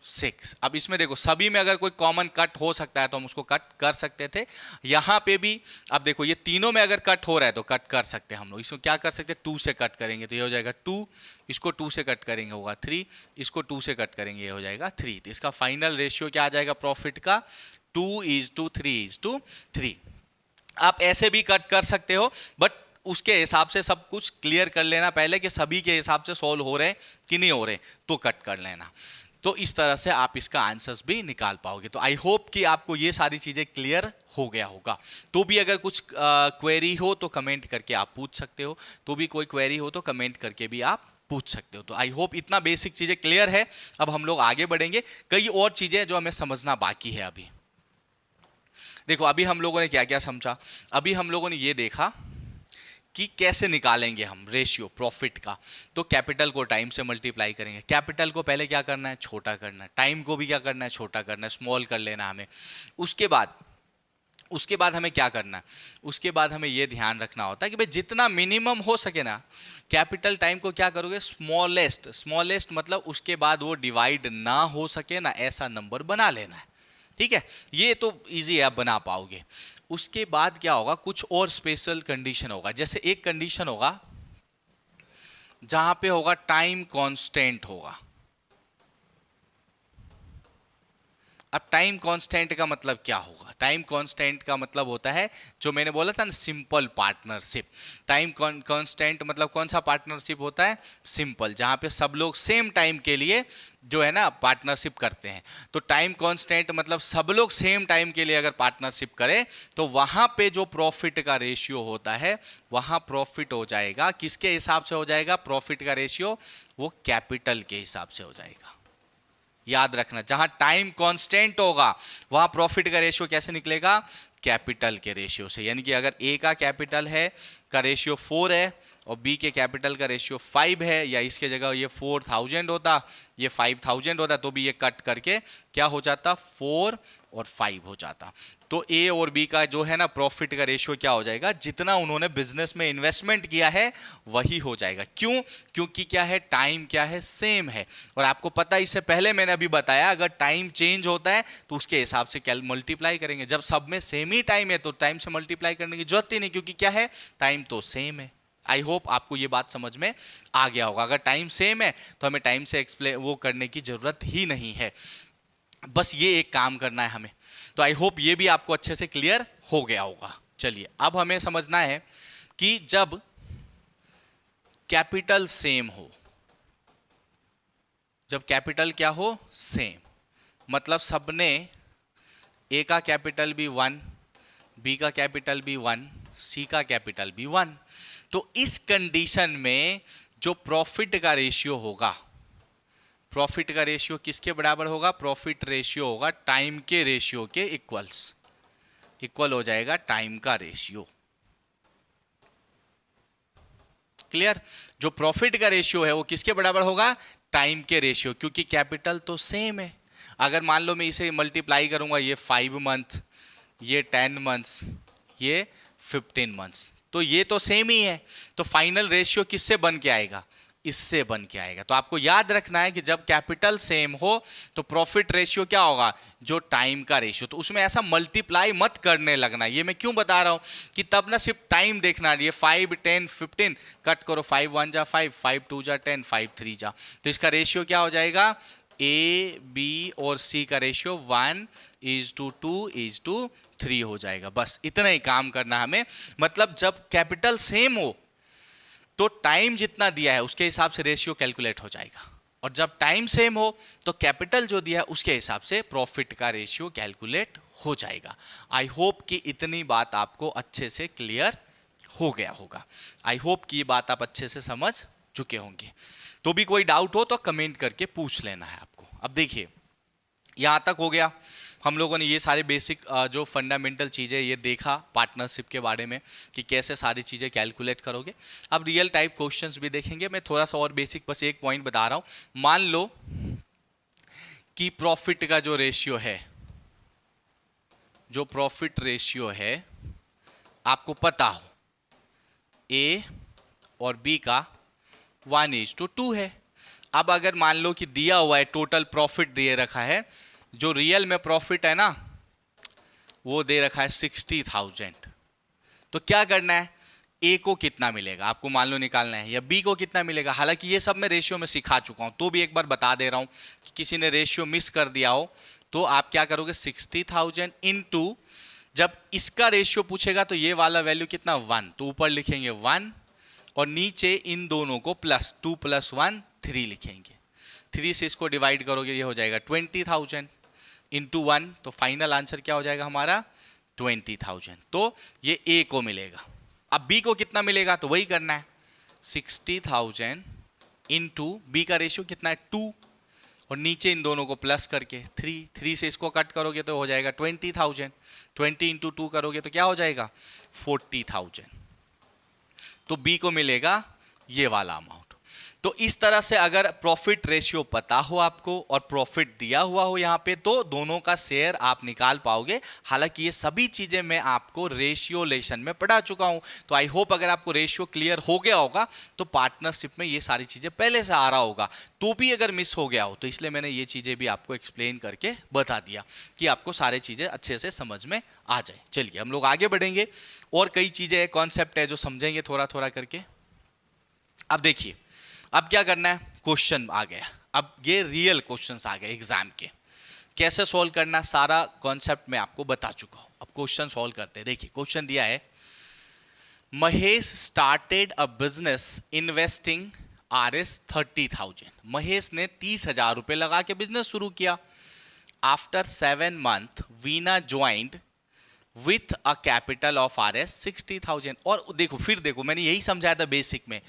6। अब इसमें देखो सभी में अगर कोई कॉमन कट हो सकता है तो हम उसको कट कर सकते थे। यहां पे भी अब देखो ये तीनों में अगर कट हो रहा है तो कट कर सकते हैं हम लोग। इसको क्या कर सकते हैं? 2 से कट करेंगे तो ये हो जाएगा 2, इसको 2 से कट करेंगे होगा 3, इसको 2 से कट करेंगे ये हो जाएगा 3। तो इसका फाइनल रेशियो क्या आ जाएगा प्रॉफिट का? 2:3:3। आप ऐसे भी कट कर सकते हो, बट उसके हिसाब से सब कुछ क्लियर कर लेना पहले कि सभी के हिसाब से सॉल्व हो रहे हैं कि नहीं हो रहे, तो कट कर लेना। तो इस तरह से आप इसका आंसर्स भी निकाल पाओगे। तो आई होप कि आपको ये सारी चीजें क्लियर हो गया होगा। तो भी अगर कुछ क्वेरी हो तो कमेंट करके आप पूछ सकते हो, तो भी कोई क्वेरी हो तो कमेंट करके भी आप पूछ सकते हो। तो आई होप इतना बेसिक चीजें क्लियर है। अब हम लोग आगे बढ़ेंगे, कई और चीजें जो हमें समझना बाकी है अभी। देखो अभी हम लोगों ने क्या क्या समझा? अभी हम लोगों ने ये देखा कि कैसे निकालेंगे हम रेशियो प्रॉफिट का। तो कैपिटल को टाइम से मल्टीप्लाई करेंगे। कैपिटल को पहले क्या करना है? छोटा करना है। टाइम को भी क्या करना है? छोटा करना है, स्मॉल कर लेना हमें। उसके बाद हमें क्या करना है? उसके बाद हमें यह ध्यान रखना होता है कि भाई जितना मिनिमम हो सके ना कैपिटल टाइम को क्या करोगे? स्मॉलेस्ट मतलब उसके बाद वो डिवाइड ना हो सके ना ऐसा नंबर बना लेना है। ठीक है, ये तो इजी है, आप बना पाओगे। उसके बाद क्या होगा? कुछ और स्पेशल कंडीशन होगा। जैसे एक कंडीशन होगा जहां पे होगा टाइम कांस्टेंट होगा। अब टाइम कांस्टेंट का मतलब क्या होगा? टाइम कांस्टेंट का मतलब होता है जो मैंने बोला था ना, सिंपल पार्टनरशिप। टाइम कांस्टेंट मतलब कौन सा पार्टनरशिप होता है? सिंपल, जहां पे सब लोग सेम टाइम के लिए जो है ना पार्टनरशिप करते हैं। तो टाइम कांस्टेंट मतलब सब लोग सेम टाइम के लिए अगर पार्टनरशिप करें तो वहां पे जो प्रॉफिट का रेशियो होता है वहां प्रॉफिट हो जाएगा। किसके हिसाब से हो जाएगा प्रॉफिट का रेशियो? वो कैपिटल के हिसाब से हो जाएगा। याद रखना, जहां टाइम कांस्टेंट होगा वहां प्रॉफिट का रेशियो कैसे निकलेगा? कैपिटल के रेशियो से। यानी कि अगर ए का कैपिटल है का रेशियो 4 है और बी के कैपिटल का रेशियो 5 है, या इसके जगह ये 4000 होता, ये 5000 होता, तो भी ये कट करके क्या हो जाता? 4 और 5 हो जाता। तो ए और बी का जो है ना प्रॉफिट का रेशियो क्या हो जाएगा? जितना उन्होंने बिजनेस में इन्वेस्टमेंट किया है वही हो जाएगा। क्यों? क्योंकि क्या है? टाइम क्या है? सेम है। और आपको पता है, इससे पहले मैंने अभी बताया, अगर टाइम चेंज होता है तो उसके हिसाब से क्या मल्टीप्लाई करेंगे। जब सब में सेम ही टाइम है तो टाइम से मल्टीप्लाई करने की जरूरत ही नहीं, क्योंकि क्या है? टाइम तो सेम है। आई होप आपको ये बात समझ में आ गया होगा। अगर टाइम सेम है तो हमें टाइम से एक्सप्लेन वो करने की जरूरत ही नहीं है, बस ये एक काम करना है हमें। तो आई होप ये भी आपको अच्छे से क्लियर हो गया होगा। चलिए अब हमें समझना है कि जब कैपिटल सेम हो, जब कैपिटल क्या हो? सेम, मतलब सबने ए का कैपिटल भी 1, बी का कैपिटल भी 1, सी का कैपिटल भी 1, तो इस कंडीशन में जो प्रॉफिट का रेशियो होगा, प्रॉफिट का रेशियो किसके बराबर होगा? प्रॉफिट रेशियो होगा टाइम के रेशियो के इक्वल हो जाएगा टाइम का रेशियो। क्लियर? जो प्रॉफिट का रेशियो है वो किसके बराबर होगा? टाइम के रेशियो, क्योंकि कैपिटल तो सेम है। अगर मान लो मैं इसे मल्टीप्लाई करूंगा, ये 5 मंथ, ये 10 मंथ्स, ये 15 मंथ्स, तो ये तो सेम ही है। तो फाइनल रेशियो किससे बन के आएगा? इससे बन के आएगा। तो आपको याद रखना है कि जब कैपिटल सेम हो तो प्रॉफिट रेशियो क्या होगा? जो टाइम का रेशियो। तो उसमें ऐसा मल्टीप्लाई मत करने लगना। ये मैं क्यों बता रहा हूं कि तब ना सिर्फ टाइम देखना, ये 5, 10, 15 कट करो, 5 1 जा 5, 5 2 जा 10, 5 3 जा, तो इसका रेशियो क्या हो जाएगा? ए बी और सी का रेशियो 1:2:3 हो जाएगा। बस इतना ही काम करना हमें। मतलब जब कैपिटल सेम हो तो टाइम जितना दिया है उसके हिसाब से रेशियो कैलकुलेट हो जाएगा, और जब टाइम सेम हो तो कैपिटल जो दिया है उसके हिसाब से प्रॉफिट का रेशियो कैलकुलेट हो जाएगा। आई होप कि इतनी बात आपको अच्छे से क्लियर हो गया होगा। आई होप कि ये बात आप अच्छे से समझ चुके होंगे। तो भी कोई डाउट हो तो कमेंट करके पूछ लेना है आपको। अब देखिए, यहां तक हो गया, हम लोगों ने ये सारे बेसिक जो फंडामेंटल चीज़ें ये देखा पार्टनरशिप के बारे में कि कैसे सारी चीज़ें कैलकुलेट करोगे। अब रियल टाइप क्वेश्चंस भी देखेंगे। मैं थोड़ा सा और बेसिक बस एक पॉइंट बता रहा हूं। मान लो कि प्रॉफिट का जो रेशियो है, जो प्रॉफिट रेशियो है आपको पता हो ए और बी का 1:2 है। अब अगर मान लो कि दिया हुआ है टोटल प्रॉफिट दिए रखा है, जो रियल में प्रॉफिट है ना वो दे रखा है 60,000, तो क्या करना है? ए को कितना मिलेगा आपको मान लो निकालना है, या बी को कितना मिलेगा। हालांकि ये सब मैं रेशियो में सिखा चुका हूं, तो भी एक बार बता दे रहा हूं कि किसी ने रेशियो मिस कर दिया हो तो आप क्या करोगे? 60,000 इनटू, जब इसका रेशियो पूछेगा तो ये वाला वैल्यू कितना? 1, तो ऊपर लिखेंगे 1 और नीचे इन दोनों को प्लस 2 + 1 3 लिखेंगे। 3 से इसको डिवाइड करोगे, ये हो जाएगा 20,000 इंटू 1, तो फाइनल आंसर क्या हो जाएगा हमारा? 20,000। तो ये ए को मिलेगा। अब बी को कितना मिलेगा? तो वही करना है, 60,000 इंटू बी का रेशियो कितना है? 2, और नीचे इन दोनों को प्लस करके 3 से इसको कट करोगे तो हो जाएगा 20,000। 20 इंटू 2 करोगे तो क्या हो जाएगा? 40,000। तो बी को मिलेगा ये वाला अमाउंट। तो इस तरह से अगर प्रॉफिट रेशियो पता हो आपको और प्रॉफिट दिया हुआ हो यहाँ पे, तो दोनों का शेयर आप निकाल पाओगे। हालांकि ये सभी चीजें मैं आपको रेशियो लेशन में पढ़ा चुका हूं। तो आई होप अगर आपको रेशियो क्लियर हो गया होगा तो पार्टनरशिप में ये सारी चीजें पहले से आ रहा होगा। तो भी अगर मिस हो गया हो तो इसलिए मैंने ये चीजें भी आपको एक्सप्लेन करके बता दिया कि आपको सारी चीजें अच्छे से समझ में आ जाए। चलिए हम लोग आगे बढ़ेंगे और कई चीजें कॉन्सेप्ट है जो समझेंगे थोड़ा थोड़ा करके। अब देखिए, अब क्या करना है? क्वेश्चन आ गया, अब ये रियल क्वेश्चंस आ गए एग्जाम के। कैसे सॉल्व करना सारा कॉन्सेप्ट मैं आपको बता चुका हूं। अब क्वेश्चन सॉल्व करते हैं। देखिए क्वेश्चन दिया है, Mahesh started a business investing Rs 30,000। Mahesh ने 30,000 रुपए लगा के बिजनेस शुरू किया। After 7 months Veena joined with a capital of Rs 60,000। और देखो, फिर देखो, मैंने यही समझाया था बेसिक में।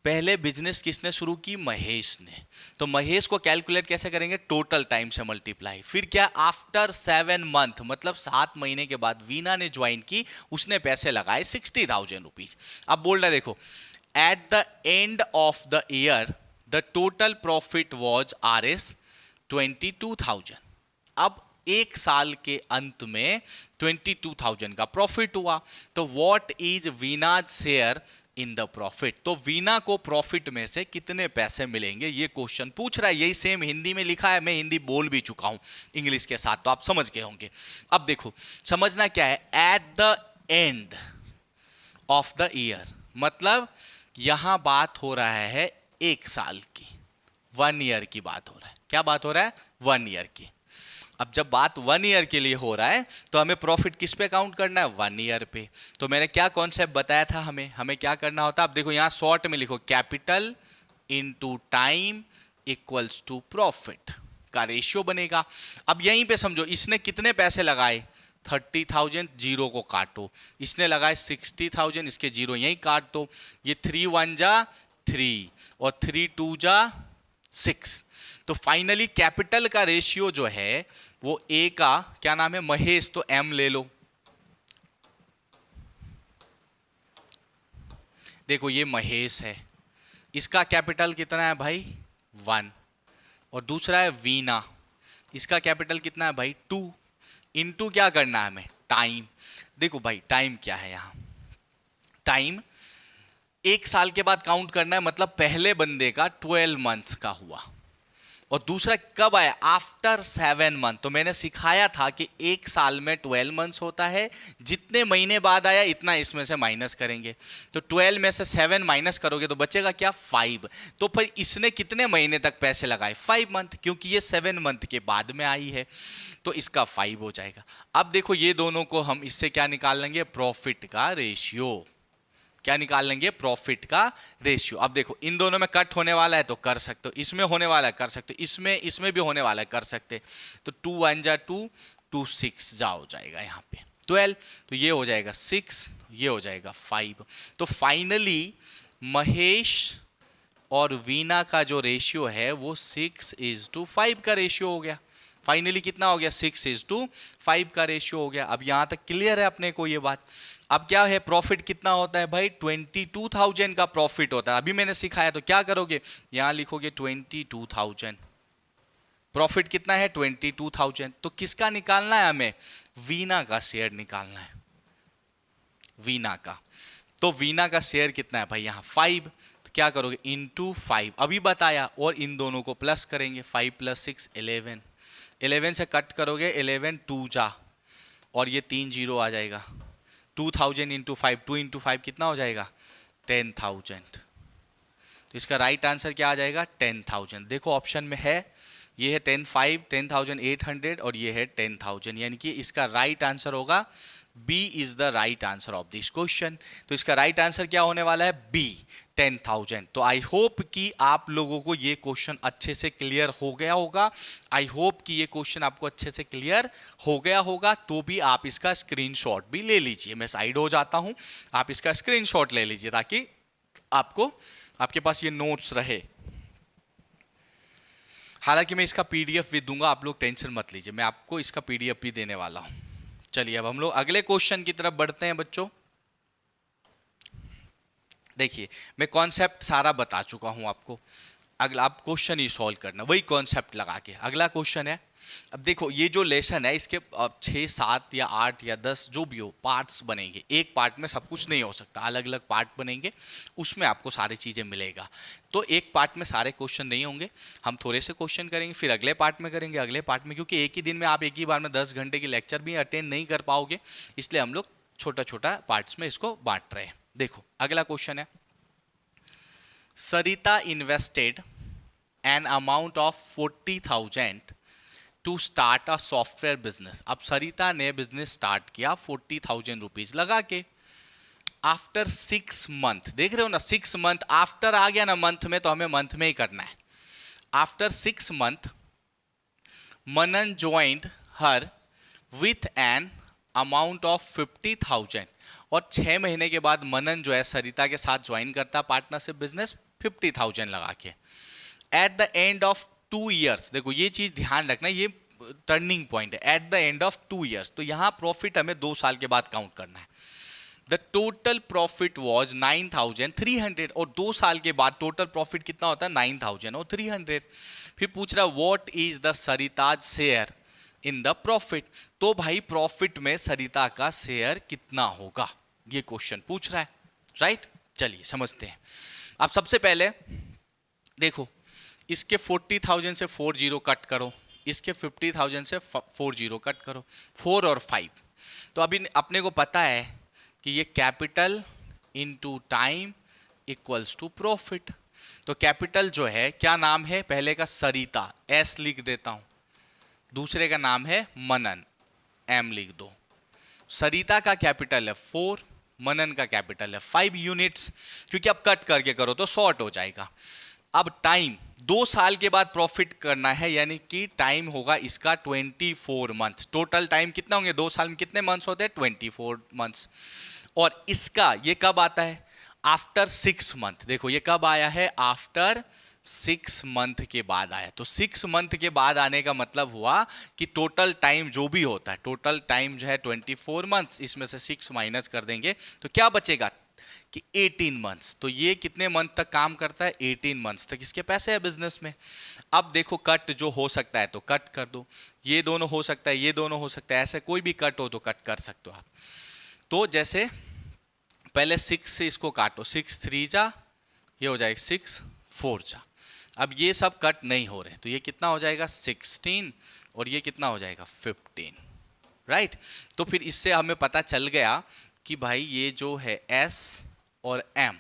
पहले बिजनेस किसने शुरू की? महेश ने। तो महेश को कैलकुलेट कैसे करेंगे? टोटल टाइम से मल्टीप्लाई। फिर क्या? आफ्टर 7 months, मतलब 7 महीने के बाद वीना ने ज्वाइन की, उसने पैसे लगाए 60,000 रुपीज। अब बोल रहा है देखो, at the end of the year the total profit was Rs 22,000। अब एक साल के अंत में 22,000 का प्रॉफिट हुआ। तो what is Veena's share in the profit? तो वीना को प्रॉफिट में से कितने पैसे मिलेंगे, ये क्वेश्चन पूछ रहा है। यही सेम हिंदी में लिखा है, मैं हिंदी बोल भी चुका हूं इंग्लिश के साथ, तो आप समझ गए होंगे। अब देखो, समझना क्या है, at the end of the year, मतलब यहां बात हो रहा है एक साल की, 1 ईयर की बात हो रहा है। क्या बात हो रहा है? 1 ईयर की। अब जब बात 1 ईयर के लिए हो रहा है तो हमें प्रॉफिट किस पे काउंट करना है? 1 ईयर पे। तो मैंने क्या कॉन्सेप्ट बताया था, हमें क्या करना होता है? अब देखो यहां शॉर्ट में लिखो, capital into time equals to profit का रेशियो बनेगा। अब यहीं पे समझो, इसने कितने पैसे लगाए? 30,000, जीरो को काटो, इसने लगाए 60,000, इसके जीरो यहीं काट दो, ये 3 1 जा 3 और 3 2 जा 6। तो फाइनली कैपिटल का रेशियो जो है वो ए का क्या नाम है, महेश, तो एम ले लो। देखो ये महेश है, इसका कैपिटल कितना है भाई 1, और दूसरा है वीना, इसका कैपिटल कितना है भाई 2, इनटू क्या करना है हमें टाइम। देखो भाई टाइम क्या है यहाँ, टाइम 1 साल के बाद काउंट करना है, मतलब पहले बंदे का 12 मंथ्स का हुआ, और दूसरा कब आया आफ्टर 7 मंथ। तो मैंने सिखाया था कि 1 साल में 12 मंथ्स होता है, जितने महीने बाद आया इतना इसमें से माइनस करेंगे, तो 12 में से 7 माइनस करोगे तो बचेगा क्या 5। तो फिर इसने कितने महीने तक पैसे लगाए 5 मंथ, क्योंकि ये 7 मंथ के बाद में आई है, तो इसका 5 हो जाएगा। अब देखो ये दोनों को हम इससे क्या निकाल लेंगे, प्रॉफिट का रेशियो। क्या निकाल लेंगे, प्रॉफिट का रेशियो। अब देखो इन दोनों में कट होने वाला है तो कर सकते हो, इसमें होने वाला है कर सकते हो, इसमें भी होने वाला है कर सकते, तो 2 1 जा 2 2 6 जा हो जाएगा यहाँ पे 12, तो ये हो जाएगा 6, ये हो जाएगा 5। तो फाइनली महेश और वीना का जो रेशियो है वो 6:5 का रेशियो हो गया। फाइनली कितना हो गया 6:5 का रेशियो हो गया। अब यहां तक क्लियर है अपने को ये बात। अब क्या है, प्रॉफिट कितना होता है भाई 22,000 का प्रॉफिट होता है। अभी मैंने सिखाया, तो क्या करोगे यहां लिखोगे 22,000, प्रॉफिट कितना है 22,000। तो किसका निकालना है हमें, वीना का शेयर निकालना है, वीना का। तो वीना का शेयर कितना है भाई यहाँ 5, तो क्या करोगे इंटू 5 अभी बताया, और इन दोनों को प्लस करेंगे, 5 + 6 11, 11 से कट करोगे 11 2 जा, और ये 3 0 आ जाएगा, 2000 इंटू 5, 2 इंटू 5 कितना हो जाएगा 10,000। तो इसका राइट आंसर क्या आ जाएगा 10,000। देखो ऑप्शन में है, ये है 10,800 और ये है 10,000, यानी कि इसका राइट आंसर होगा B is the right answer of this question. तो इसका राइट आंसर क्या होने वाला है बी 10,000। तो आई होप कि आप लोगों को ये क्वेश्चन अच्छे से क्लियर हो गया होगा। आई होप कि ये क्वेश्चन आपको अच्छे से क्लियर हो गया होगा। तो भी आप इसका स्क्रीनशॉट भी ले लीजिए, मैं साइड हो जाता हूं, आप इसका स्क्रीनशॉट ले लीजिए ताकि आपको आपके पास ये नोट्स रहे। हालांकि मैं इसका पीडीएफ भी दूंगा, आप लोग टेंशन मत लीजिए, मैं आपको इसका पीडीएफ भी देने वाला हूं। चलिए अब हम लोग अगले क्वेश्चन की तरफ बढ़ते हैं बच्चों। देखिए मैं कॉन्सेप्ट सारा बता चुका हूं आपको, अगला आप क्वेश्चन ही सॉल्व करना वही कॉन्सेप्ट लगा के। अगला क्वेश्चन है, अब देखो ये जो लेसन है इसके 6 7 या 8 या 10 जो भी हो पार्ट्स बनेंगे। एक पार्ट में सब कुछ नहीं हो सकता, अलग अलग पार्ट बनेंगे, उसमें आपको सारी चीज़ें मिलेगा। तो एक पार्ट में सारे क्वेश्चन नहीं होंगे, हम थोड़े से क्वेश्चन करेंगे, फिर अगले पार्ट में करेंगे, अगले पार्ट में, क्योंकि एक ही दिन में आप एक ही बार में 10 घंटे की लेक्चर भी अटेंड नहीं कर पाओगे, इसलिए हम लोग छोटा छोटा पार्ट्स में इसको बांट रहे हैं। देखो अगला क्वेश्चन है, Sarita invested an amount of 40,000 to start a software business. अब सरिता ने बिजनेस स्टार्ट किया 40,000 रुपीज लगा के। आफ्टर 6 मंथ, देख रहे हो ना 6 मंथ, आफ्टर आ गया ना मंथ में, तो हमें मंथ में ही करना है। After 6 month Manan joined her with an amount of 50,000। और 6 महीने के बाद मनन जो है सरिता के साथ ज्वाइन करता पार्टनरशिप बिजनेस 50,000 लगा के। At the end of 2 years, देखो ये चीज ध्यान रखना, ये टर्निंग पॉइंट है, at the end of 2 years, तो यहां प्रॉफिट हमें 2 साल के बाद काउंट करना है। द टोटल प्रॉफिट वॉज 9,300, और 2 साल के बाद टोटल प्रॉफिट कितना होता है 9,000 और 300। फिर पूछ रहा what is the Sarita's share in the profit. तो भाई प्रॉफिट में सरिता का शेयर कितना होगा, ये क्वेश्चन पूछ रहा है, राइट। चलिए समझते हैं। अब सबसे पहले देखो इसके 40,000 से 40 कट करो, इसके 50,000 से 40 कट करो, 4 और 5। तो अभी अपने को पता है कि ये capital into time equals to profit. तो कैपिटल जो है क्या नाम है, पहले का सरिता एस लिख देता हूं, दूसरे का नाम है मनन एम लिख दो। सरिता का कैपिटल है 4, मनन का कैपिटल है 5 यूनिट्स, क्योंकि अब कट करके करो तो शॉर्ट हो जाएगा। अब टाइम 2 साल के बाद प्रॉफिट करना है, यानी कि टाइम होगा इसका 24 मंथ। टोटल टाइम कितना होंगे 2 साल में, कितने मंथ्स होते हैं 24 मंथ्स। और इसका ये कब आता है, आफ्टर 6 मंथ। देखो ये कब आया है, आफ्टर 6 मंथ के बाद आया। तो 6 मंथ के बाद आने का मतलब हुआ कि टोटल टाइम जो भी होता है, टोटल टाइम जो है 24 मंथ्स, इसमें से 6 माइनस कर देंगे तो क्या बचेगा कि 18 मंथ्स। तो ये कितने मंथ तक काम करता है, 18 मंथ्स तक इसके पैसे है बिजनेस में। अब देखो कट जो हो सकता है तो कट कर दो, ये दोनों हो सकता है, ये दोनों हो सकता है, ऐसे कोई भी कट हो तो कट कर सकते हो आप। तो जैसे पहले 6 से इसको काटो, 6 3 जा, ये हो जाएगा 6 4 जा। अब ये सब कट नहीं हो रहे तो ये कितना हो जाएगा 16 और ये कितना हो जाएगा 15, राइट। तो फिर इससे हमें पता चल गया कि भाई ये जो है S और M,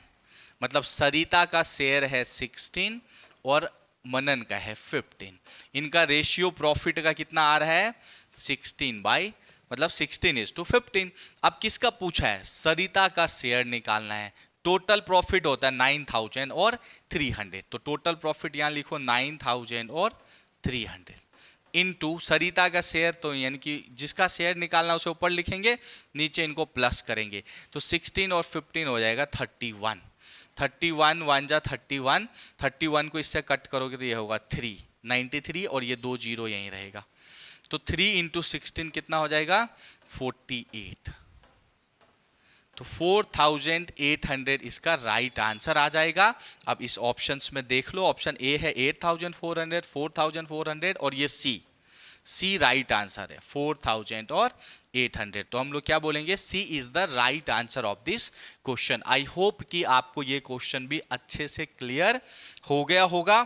मतलब सरिता का शेयर है 16 और मनन का है 15। इनका रेशियो प्रॉफिट का कितना आ रहा है 16 बाई, मतलब 16:15। अब किसका पूछा है, सरिता का शेयर निकालना है। टोटल प्रॉफिट होता है 9,000 और 300, तो टोटल प्रॉफिट यहां लिखो 9,000 और 300 इनटू सरिता का शेयर, तो यानी कि जिसका शेयर निकालना उसे ऊपर लिखेंगे, नीचे इनको प्लस करेंगे, तो 16 और 15 हो जाएगा 31। 31 1 जा 31, 31 को इससे कट करोगे तो ये होगा 93 और ये 2 जीरो यहीं रहेगा। तो 3 इंटू 16 कितना हो जाएगा 48। तो 4,800 इसका राइट आंसर आ जाएगा। अब इस ऑप्शंस में देख लो, ऑप्शन ए है 8,400, 4,400 और ये सी राइट आंसर है 4,000 और 800। तो हम लोग क्या बोलेंगे, C is the right answer of this question. I hope कि आपको ये क्वेश्चन भी अच्छे से क्लियर हो गया होगा,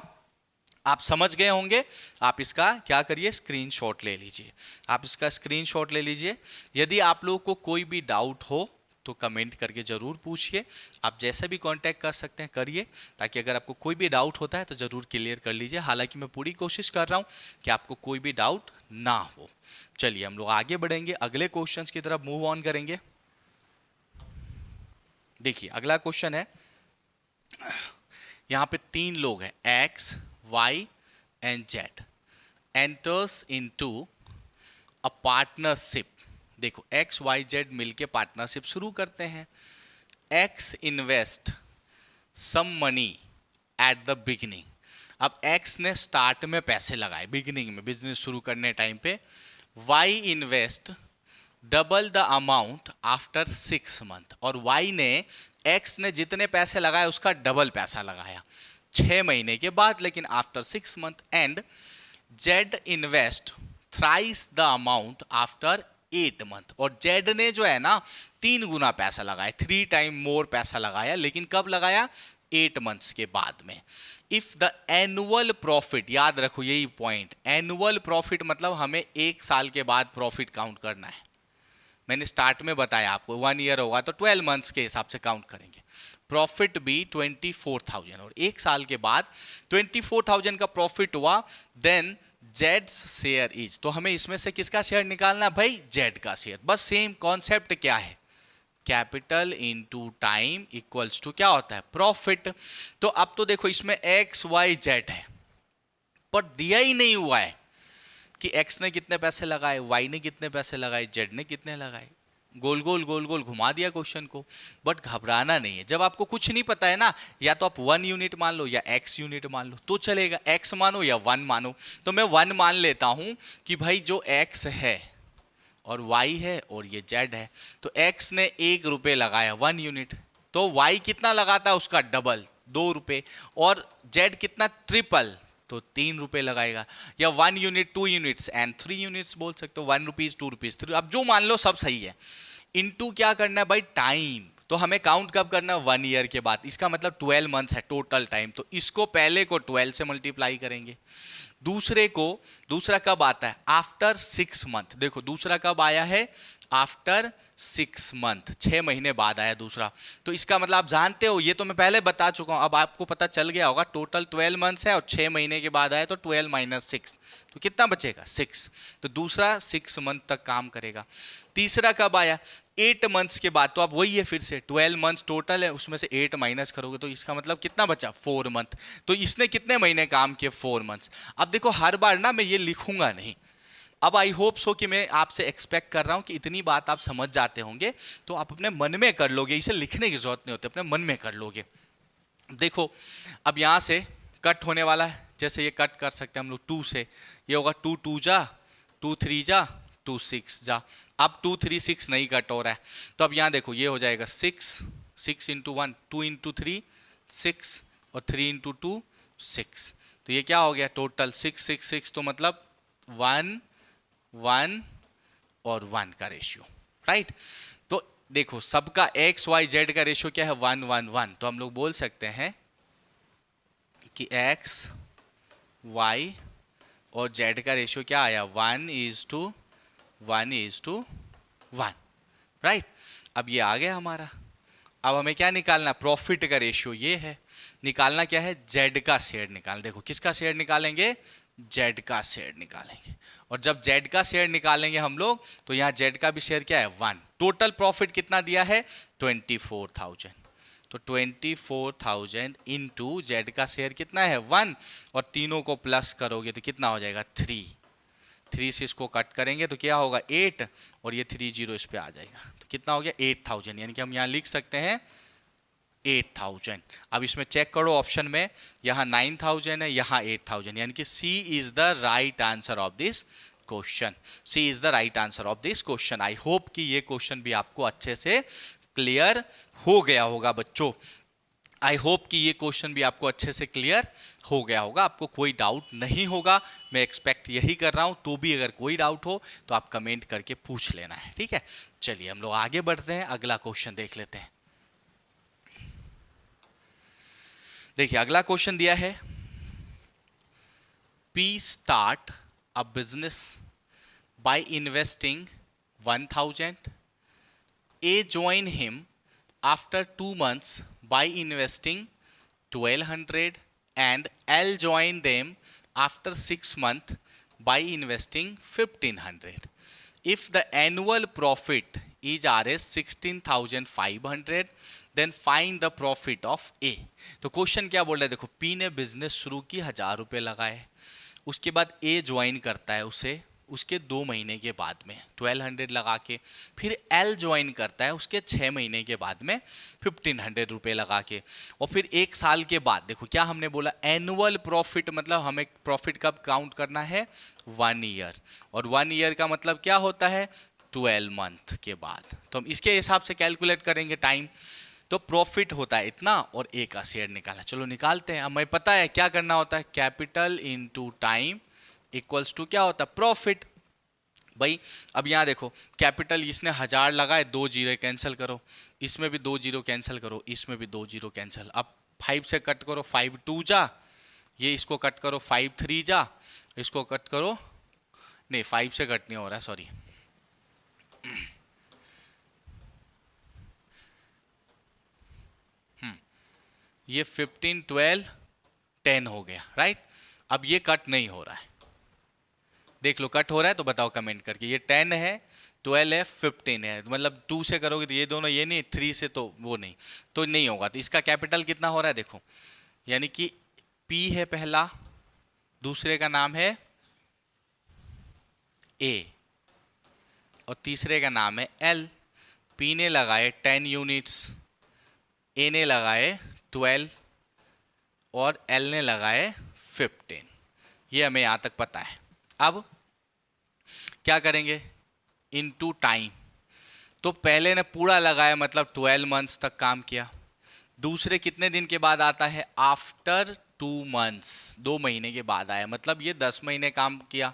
आप समझ गए होंगे। आप इसका क्या करिए, स्क्रीनशॉट ले लीजिए, आप इसका स्क्रीनशॉट ले लीजिए। यदि आप लोगों को कोई भी डाउट हो तो कमेंट करके ज़रूर पूछिए। आप जैसे भी कांटेक्ट कर सकते हैं करिए, ताकि अगर आपको कोई भी डाउट होता है तो ज़रूर क्लियर कर लीजिए। हालांकि मैं पूरी कोशिश कर रहा हूँ कि आपको कोई भी डाउट ना हो। चलिए हम लोग आगे बढ़ेंगे, अगले क्वेश्चंस की तरफ मूव ऑन करेंगे। देखिए अगला क्वेश्चन है, यहाँ पे 3 लोग हैं, X, Y and Z enters into a partnership। देखो X, Y, Z मिलके पार्टनरशिप शुरू करते हैं। X invest some money at the beginning. अब X ने स्टार्ट में पैसे लगाए, बिगिनिंग में बिजनेस शुरू करने टाइम पे। Y invest double the amount after 6 month, और Y ने X ने जितने पैसे लगाए उसका डबल पैसा लगाया 6 महीने के बाद, लेकिन after 6 month. And Z invest thrice the amount after 8 month, और Z ने जो है ना 3 गुना पैसा लगाया, 3 टाइम मोर पैसा लगाया, लेकिन कब लगाया 8 मंथ्स के बाद में। इफ द एनुअल प्रॉफिट, याद रखो यही पॉइंट, एनुअल प्रॉफिट मतलब हमें 1 साल के बाद प्रॉफिट काउंट करना है। मैंने स्टार्ट में बताया आपको 1 ईयर होगा तो 12 मंथ्स के हिसाब से काउंट करेंगे। प्रॉफिट भी 24,000 और 1 साल के बाद 24,000 का प्रॉफिट हुआ, देन Z's शेयर इज, तो हमें इसमें से किसका शेयर निकालना है भाई, Z का शेयर। बस सेम कॉन्सेप्ट क्या है, capital into time equals to क्या होता है प्रॉफिट। तो अब तो देखो इसमें X Y Z है, पर दिया ही नहीं हुआ है कि X ने कितने पैसे लगाए, Y ने कितने पैसे लगाए, Z ने कितने लगाए। गोल गोल घुमा दिया क्वेश्चन को। बट घबराना नहीं है, जब आपको कुछ नहीं पता है ना, या तो आप 1 यूनिट मान लो या X यूनिट मान लो तो चलेगा, X मानो या 1 मानो। तो मैं 1 मान लेता हूं कि भाई जो X है और Y है और ये Z है, तो X ने 1 रुपये लगाया 1 यूनिट, तो Y कितना लगाता है उसका डबल 2 रुपये, और Z कितना ट्रिपल, तो 3 रुपये लगाएगा। या 1 यूनिट 2 यूनिट्स एंड 3 यूनिट्स बोल सकते हो, 1 रुपीज 2 रुपीज 3, अब जो मान लो सब सही है। इनटू क्या करना है भाई टाइम, तो हमें काउंट कब करना है 1 ईयर के बाद, इसका मतलब 12 मंथ्स है टोटल टाइम, तो इसको पहले को 12 से मल्टीप्लाई करेंगे। दूसरा कब आता है आफ्टर 6 मंथ, देखो दूसरा कब आया है आफ्टर 6 मंथ, 6 महीने बाद आया दूसरा। तो इसका मतलब आप जानते हो, ये तो मैं पहले बता चुका हूं, अब आपको पता चल गया होगा। टोटल 12 मंथ्स है और 6 महीने के बाद आया तो 12 माइनस 6, तो कितना बचेगा 6। तो दूसरा 6 मंथ तक काम करेगा। तीसरा कब आया 8 मंथ्स के बाद, तो अब वही है फिर से 12 मंथ्स टोटल है, उसमें से 8 माइनस करोगे तो इसका मतलब कितना बचा 4 मंथ। तो इसने कितने महीने काम किए 4 मंथ्स। अब देखो हर बार ना मैं ये लिखूंगा नहीं, अब आई होप सो कि मैं आपसे एक्सपेक्ट कर रहा हूं कि इतनी बात आप समझ जाते होंगे, तो आप अपने मन में कर लोगे, इसे लिखने की जरूरत नहीं होती, अपने मन में कर लोगे। देखो अब यहां से कट होने वाला है, जैसे ये कट कर सकते हैं हम लोग 2 से, ये होगा 2 2 जा 2 3 जा 2 6 जा। अब 2 3 6 नहीं कट हो रहा है, तो अब यहां देखो ये हो जाएगा 6 6 इंटू 1 2 इंटू 3 6 और 3 इंटू 2 6। तो ये क्या हो गया टोटल 6 6 6, तो मतलब 1 1 और 1 का रेशियो, राइट। तो देखो सबका एक्स वाई जेड का रेशियो क्या है 1 1 1, तो हम लोग बोल सकते हैं कि एक्स वाई और जेड का रेशियो क्या आया 1:1, राइट। अब ये आ गया हमारा। अब हमें क्या निकालना, प्रॉफिट का रेशियो ये है, निकालना क्या है जेड का शेयर निकाल। देखो किसका शेयर निकालेंगे, जेड का शेयर निकालेंगे। और जब जेड का शेयर निकालेंगे हम लोग, तो यहाँ जेड का भी शेयर क्या है 1। टोटल प्रॉफिट कितना दिया है 24,000, तो 24,000 इंटू जेड का शेयर कितना है 1, और तीनों को प्लस करोगे तो कितना हो जाएगा 3 से इसको कट करेंगे तो क्या होगा 8, और ये 3 0 इस पे आ जाएगा, तो कितना हो गया 8,000। यानी कि हम यहाँ लिख सकते हैं 8,000। अब इसमें चेक करो ऑप्शन में, यहाँ 9,000 है, यहाँ 8,000, यानी कि C is the right answer of this question. C is the right answer of this question. I hope कि ये क्वेश्चन भी आपको अच्छे से क्लियर हो गया होगा बच्चों। आई होप कि ये क्वेश्चन भी आपको अच्छे से क्लियर हो गया होगा, आपको कोई डाउट नहीं होगा, मैं एक्सपेक्ट यही कर रहा हूं। तो भी अगर कोई डाउट हो तो आप कमेंट करके पूछ लेना है, ठीक है। चलिए हम लोग आगे बढ़ते हैं, अगला क्वेश्चन देख लेते हैं। देखिए अगला क्वेश्चन दिया है, P start a business by investing 1,000, A join him after 2 months by investing 1,200, and L join them after 6 months by investing 1,500. If the annual profit is Rs 16,500, then find the profit of A. तो question क्या बोल रहा है, देखो P ने business शुरू की 1,000 रुपये लगाए, उसके बाद A ज्वाइन करता है उसे उसके 2 महीने के बाद में 1,200 लगा के, फिर L ज्वाइन करता है उसके 6 महीने के बाद में 1,500 रुपये लगा के, और फिर 1 साल के बाद देखो क्या हमने बोला एनुअल प्रॉफिट, मतलब हमें प्रॉफिट कब काउंट करना है 1 ईयर, और 1 ईयर का मतलब क्या होता है 12 मंथ के बाद। तो हम इसके हिसाब से कैलकुलेट करेंगे टाइम, तो प्रॉफिट होता है इतना और ए का शेयर निकालना। चलो निकालते हैं। हमें पता है क्या करना होता है, capital into time equals to क्या होता है प्रॉफिट। भाई अब यहाँ देखो कैपिटल इसने 1,000 लगाए, 2 जीरो कैंसिल करो, इसमें भी 2 जीरो कैंसिल करो, इसमें भी 2 जीरो कैंसिल। अब 5 से कट करो 5 2 जा, ये इसको कट करो 5 3 जा, इसको कट करो, नहीं 5 से कट नहीं हो रहा है सॉरी, ये 15 12 10 हो गया, राइट। अब ये कट नहीं हो रहा है, देख लो कट हो रहा है तो बताओ कमेंट करके। ये 10 है 12 है 15 है, मतलब 2 से करोगे तो ये दोनों, ये नहीं 3 से तो वो नहीं, तो नहीं होगा। तो इसका कैपिटल कितना हो रहा है देखो, यानी कि P है पहला, दूसरे का नाम है A और तीसरे का नाम है L। P ने लगाए 10 यूनिट्स, A ने लगाए 12 और L ने लगाए 15। ये हमें यहाँ तक पता है। अब क्या करेंगे इनटू टाइम, तो पहले ने पूरा लगाया मतलब 12 मंथ्स तक काम किया, दूसरे कितने दिन के बाद आता है आफ्टर 2 months, 2 महीने के बाद आया, मतलब ये 10 महीने काम किया,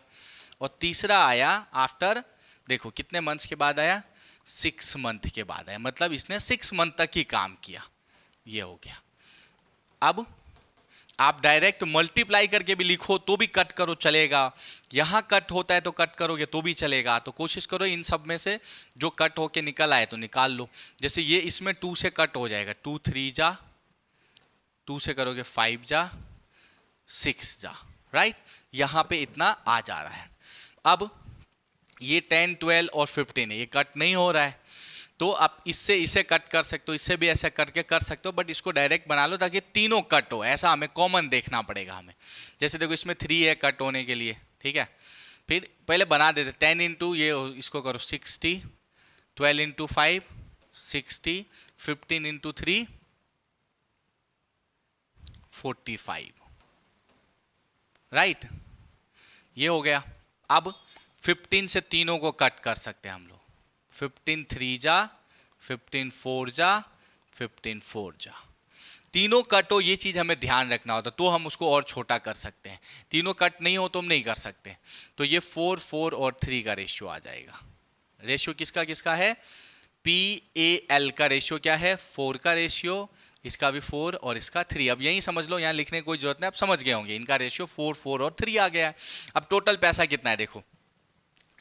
और तीसरा आया आफ्टर देखो कितने मंथ्स के बाद आया 6 मंथ के बाद आया, मतलब इसने 6 मंथ तक ही काम किया, ये हो गया। अब आप डायरेक्ट मल्टीप्लाई करके भी लिखो तो भी कट करो चलेगा, यहाँ कट होता है तो कट करोगे तो भी चलेगा। तो कोशिश करो इन सब में से जो कट होके निकल आए तो निकाल लो। जैसे ये इसमें 2 से कट हो जाएगा, 2 3 जा, 2 से करोगे 5 जा, 6 जा, राइट। यहाँ पे इतना आ जा रहा है। अब ये 10 12 और 15 है, ये कट नहीं हो रहा है, तो आप इससे इसे कट कर सकते हो, इससे भी ऐसे करके कर सकते हो, बट इसको डायरेक्ट बना लो ताकि तीनों कट हो। ऐसा हमें कॉमन देखना पड़ेगा हमें। जैसे देखो इसमें 3 है कट होने के लिए, ठीक है। फिर पहले बना देते 10 इंटू ये, इसको करो 60, 12 इंटू 5 60, 15 इंटू 3 45, राइट। ये हो गया। अब 15 से तीनों को कट कर सकते हैं हम लोग। 15 3 जा, 15 4 जा, 15 4 जा, तीनों कट हो, ये चीज हमें ध्यान रखना होता, तो हम उसको और छोटा कर सकते हैं। तीनों कट नहीं हो तो हम नहीं कर सकते। तो ये 4 4 और 3 का रेशियो आ जाएगा। रेशियो किसका किसका है? PAL का रेशियो क्या है? 4 का रेशियो, इसका भी 4 और इसका 3। अब यही समझ लो, यहाँ लिखने की कोई जरूरत नहीं, आप समझ गए होंगे। इनका रेशियो 4 4 और 3 आ गया है। अब टोटल पैसा कितना है देखो,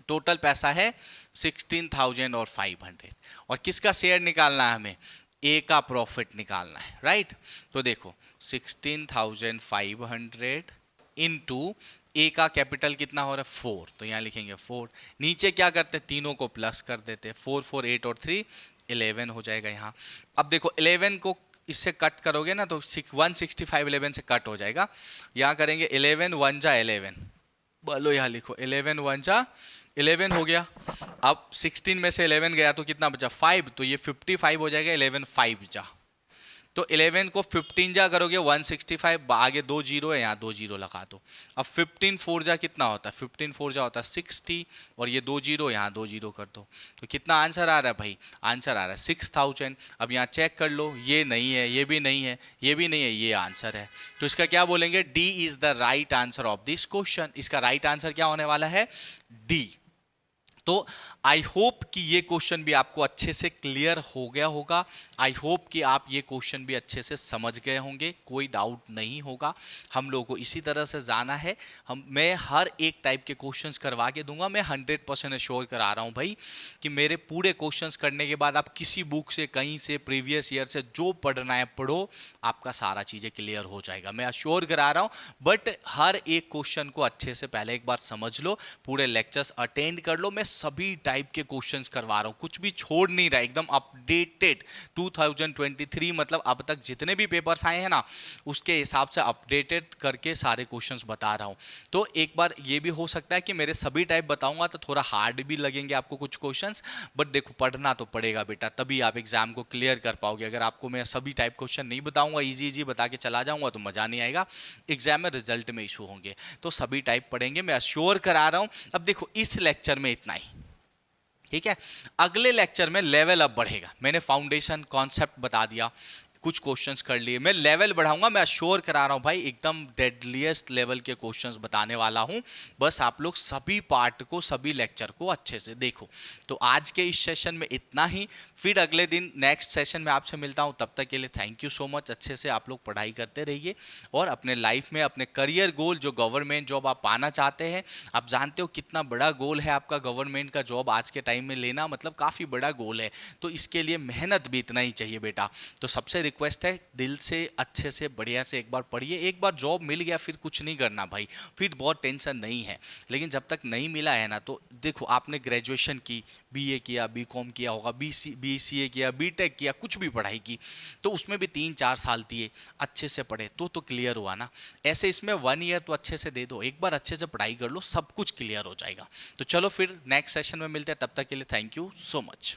टोटल पैसा है 16,500। और किसका शेयर निकालना है हमें? ए का प्रॉफिट निकालना है, राइट। तो देखो 16,500 इनटू ए का कैपिटल कितना हो रहा है? 4, तो यहाँ लिखेंगे 4। नीचे क्या करते हैं? तीनों को प्लस कर देते हैं। 4 4 8 और 3 11 हो जाएगा यहाँ। अब देखो 11 को इससे कट करोगे ना तो 165 11 से कट हो जाएगा। यहाँ करेंगे 11 1 जा 11, बोलो यहाँ लिखो 11 1 जा 11 हो गया। अब 16 में से 11 गया तो कितना बचा? 5, तो ये 55 हो जाएगा। 11 5 जा, तो 11 को 15 जा करोगे 165, आगे 2 जीरो है, यहाँ 2 जीरो लगा दो। अब 15 4 जा कितना होता है? 15 4 जा होता है 60, और ये 2 जीरो, यहाँ 2 जीरो कर दो। तो कितना आंसर आ रहा है भाई? आंसर आ रहा है 6000। अब यहाँ चेक कर लो, ये नहीं है, ये भी नहीं है, ये भी नहीं है, ये आंसर है। तो इसका क्या बोलेंगे? D is the right answer of this question. इसका राइट आंसर क्या होने वाला है? डी। तो आई होप कि ये क्वेश्चन भी आपको अच्छे से क्लियर हो गया होगा। आई होप कि आप ये क्वेश्चन भी अच्छे से समझ गए होंगे, कोई डाउट नहीं होगा। हम लोगों को इसी तरह से जाना है। मैं हर एक टाइप के क्वेश्चंस करवा के दूंगा। मैं 100% एश्योर करा रहा हूँ भाई कि मेरे पूरे क्वेश्चंस करने के बाद आप किसी बुक से, कहीं से, प्रीवियस ईयर से जो पढ़ना है पढ़ो, आपका सारा चीज़ें क्लियर हो जाएगा। मैं एश्योर करा रहा हूँ। बट हर एक क्वेश्चन को अच्छे से पहले एक बार समझ लो, पूरे लेक्चर्स अटेंड कर लो। मैं सभी टाइप के क्वेश्चंस करवा रहा हूं, कुछ भी छोड़ नहीं रहा, एकदम अपडेटेड। 2023 मतलब अब तक जितने भी पेपर्स आए हैं ना, उसके हिसाब से अपडेटेड करके सारे क्वेश्चंस बता रहा हूं। तो एक बार ये भी हो सकता है कि मेरे सभी टाइप बताऊंगा तो थोड़ा हार्ड भी लगेंगे आपको कुछ क्वेश्चंस, बट देखो पढ़ना तो पड़ेगा बेटा, तभी आप एग्जाम को क्लियर कर पाओगे। अगर आपको मैं सभी टाइप क्वेश्चन नहीं बताऊंगा, इजी बता के चला जाऊंगा, तो मजा नहीं आएगा, एग्जाम में रिजल्ट में इशू होंगे। तो सभी टाइप पढ़ेंगे, मैं अश्योर करा रहा हूं। अब देखो इस लेक्चर में इतना ही, ठीक है। अगले लेक्चर में लेवल अप बढ़ेगा। मैंने फाउंडेशन कॉन्सेप्ट बता दिया, कुछ क्वेश्चंस कर लिए, मैं लेवल बढ़ाऊंगा। मैं अश्योर करा रहा हूं भाई, एकदम डेडलीस्ट लेवल के क्वेश्चंस बताने वाला हूं। बस आप लोग सभी पार्ट को, सभी लेक्चर को अच्छे से देखो। तो आज के इस सेशन में इतना ही, फिर अगले दिन नेक्स्ट सेशन में आपसे मिलता हूं। तब तक के लिए थैंक यू सो मच। अच्छे से आप लोग पढ़ाई करते रहिए और अपने लाइफ में अपने करियर गोल, जो गवर्नमेंट जॉब आप पाना चाहते हैं, आप जानते हो कितना बड़ा गोल है आपका गवर्नमेंट का जॉब आज के टाइम में लेना, मतलब काफ़ी बड़ा गोल है। तो इसके लिए मेहनत भी इतना ही चाहिए बेटा। तो सबसे रिक्वेस्ट है, दिल से अच्छे से बढ़िया से एक बार पढ़िए। एक बार जॉब मिल गया फिर कुछ नहीं करना भाई, फिर बहुत टेंशन नहीं है। लेकिन जब तक नहीं मिला है ना, तो देखो आपने ग्रेजुएशन की, बीए किया, बीकॉम किया होगा, बीसीए किया, बीटेक किया, कुछ भी पढ़ाई की, तो उसमें भी 3-4 साल दिए, अच्छे से पढ़े तो क्लियर हुआ ना। ऐसे इसमें 1 ईयर तो अच्छे से दे दो, एक बार अच्छे से पढ़ाई कर लो, सब कुछ क्लियर हो जाएगा। तो चलो फिर नेक्स्ट सेशन में मिलते हैं, तब तक के लिए थैंक यू सो मच।